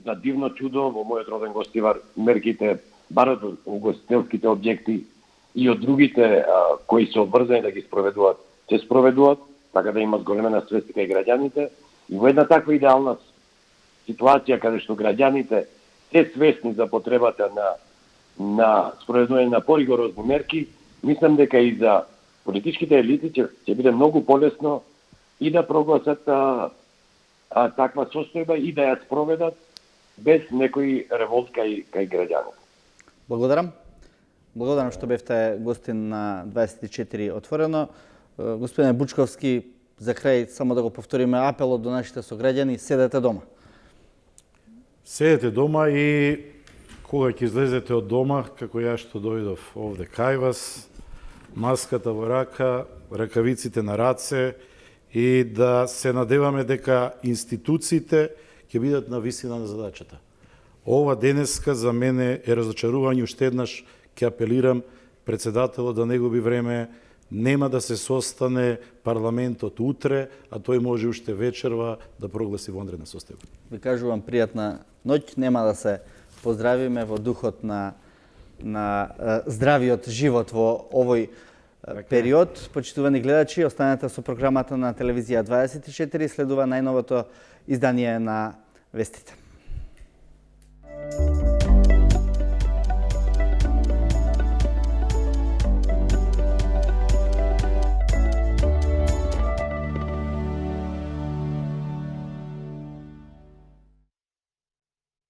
На дивно чудо во мојот роден Гостивар мерките барат од угостителските објекти и од другите кои се обврзани да ги спроведуваат, се спроведуваат, така да има зголемена свест кај граѓаните. И во една таква идеална ситуација каде што граѓаните се свесни за потребата на спроведување на поригорозни мерки, мислам дека и за политичките елити ќе биде многу полесно и да прогласат таква состојба и да ја спроведат без некој револт кај граѓаните. Благодарам. Благодарам што бевте гостин на 24 отворено. Господине Бучковски, за крај само да го повториме апелот до нашите сограѓани: седете дома. Седете дома и кога ќе излезете од дома, како ја што дојдов овде кај вас, маската во рака, ракавиците на раце и да се надеваме дека институциите ќе бидат на висина на задачата. Ова денеска за мене е разочарување, уште еднаш ќе апелирам председателот да не губи време, нема да се состане парламентот утре, а тој може уште вечерва да прогласи вонредна состојба. Ви кажувам пријатна ноќ, нема да се поздравиме во духот на здравиот живот во овој период. Почитувани гледачи, останете со програмата на телевизија 24, следува најновото издание на вестите.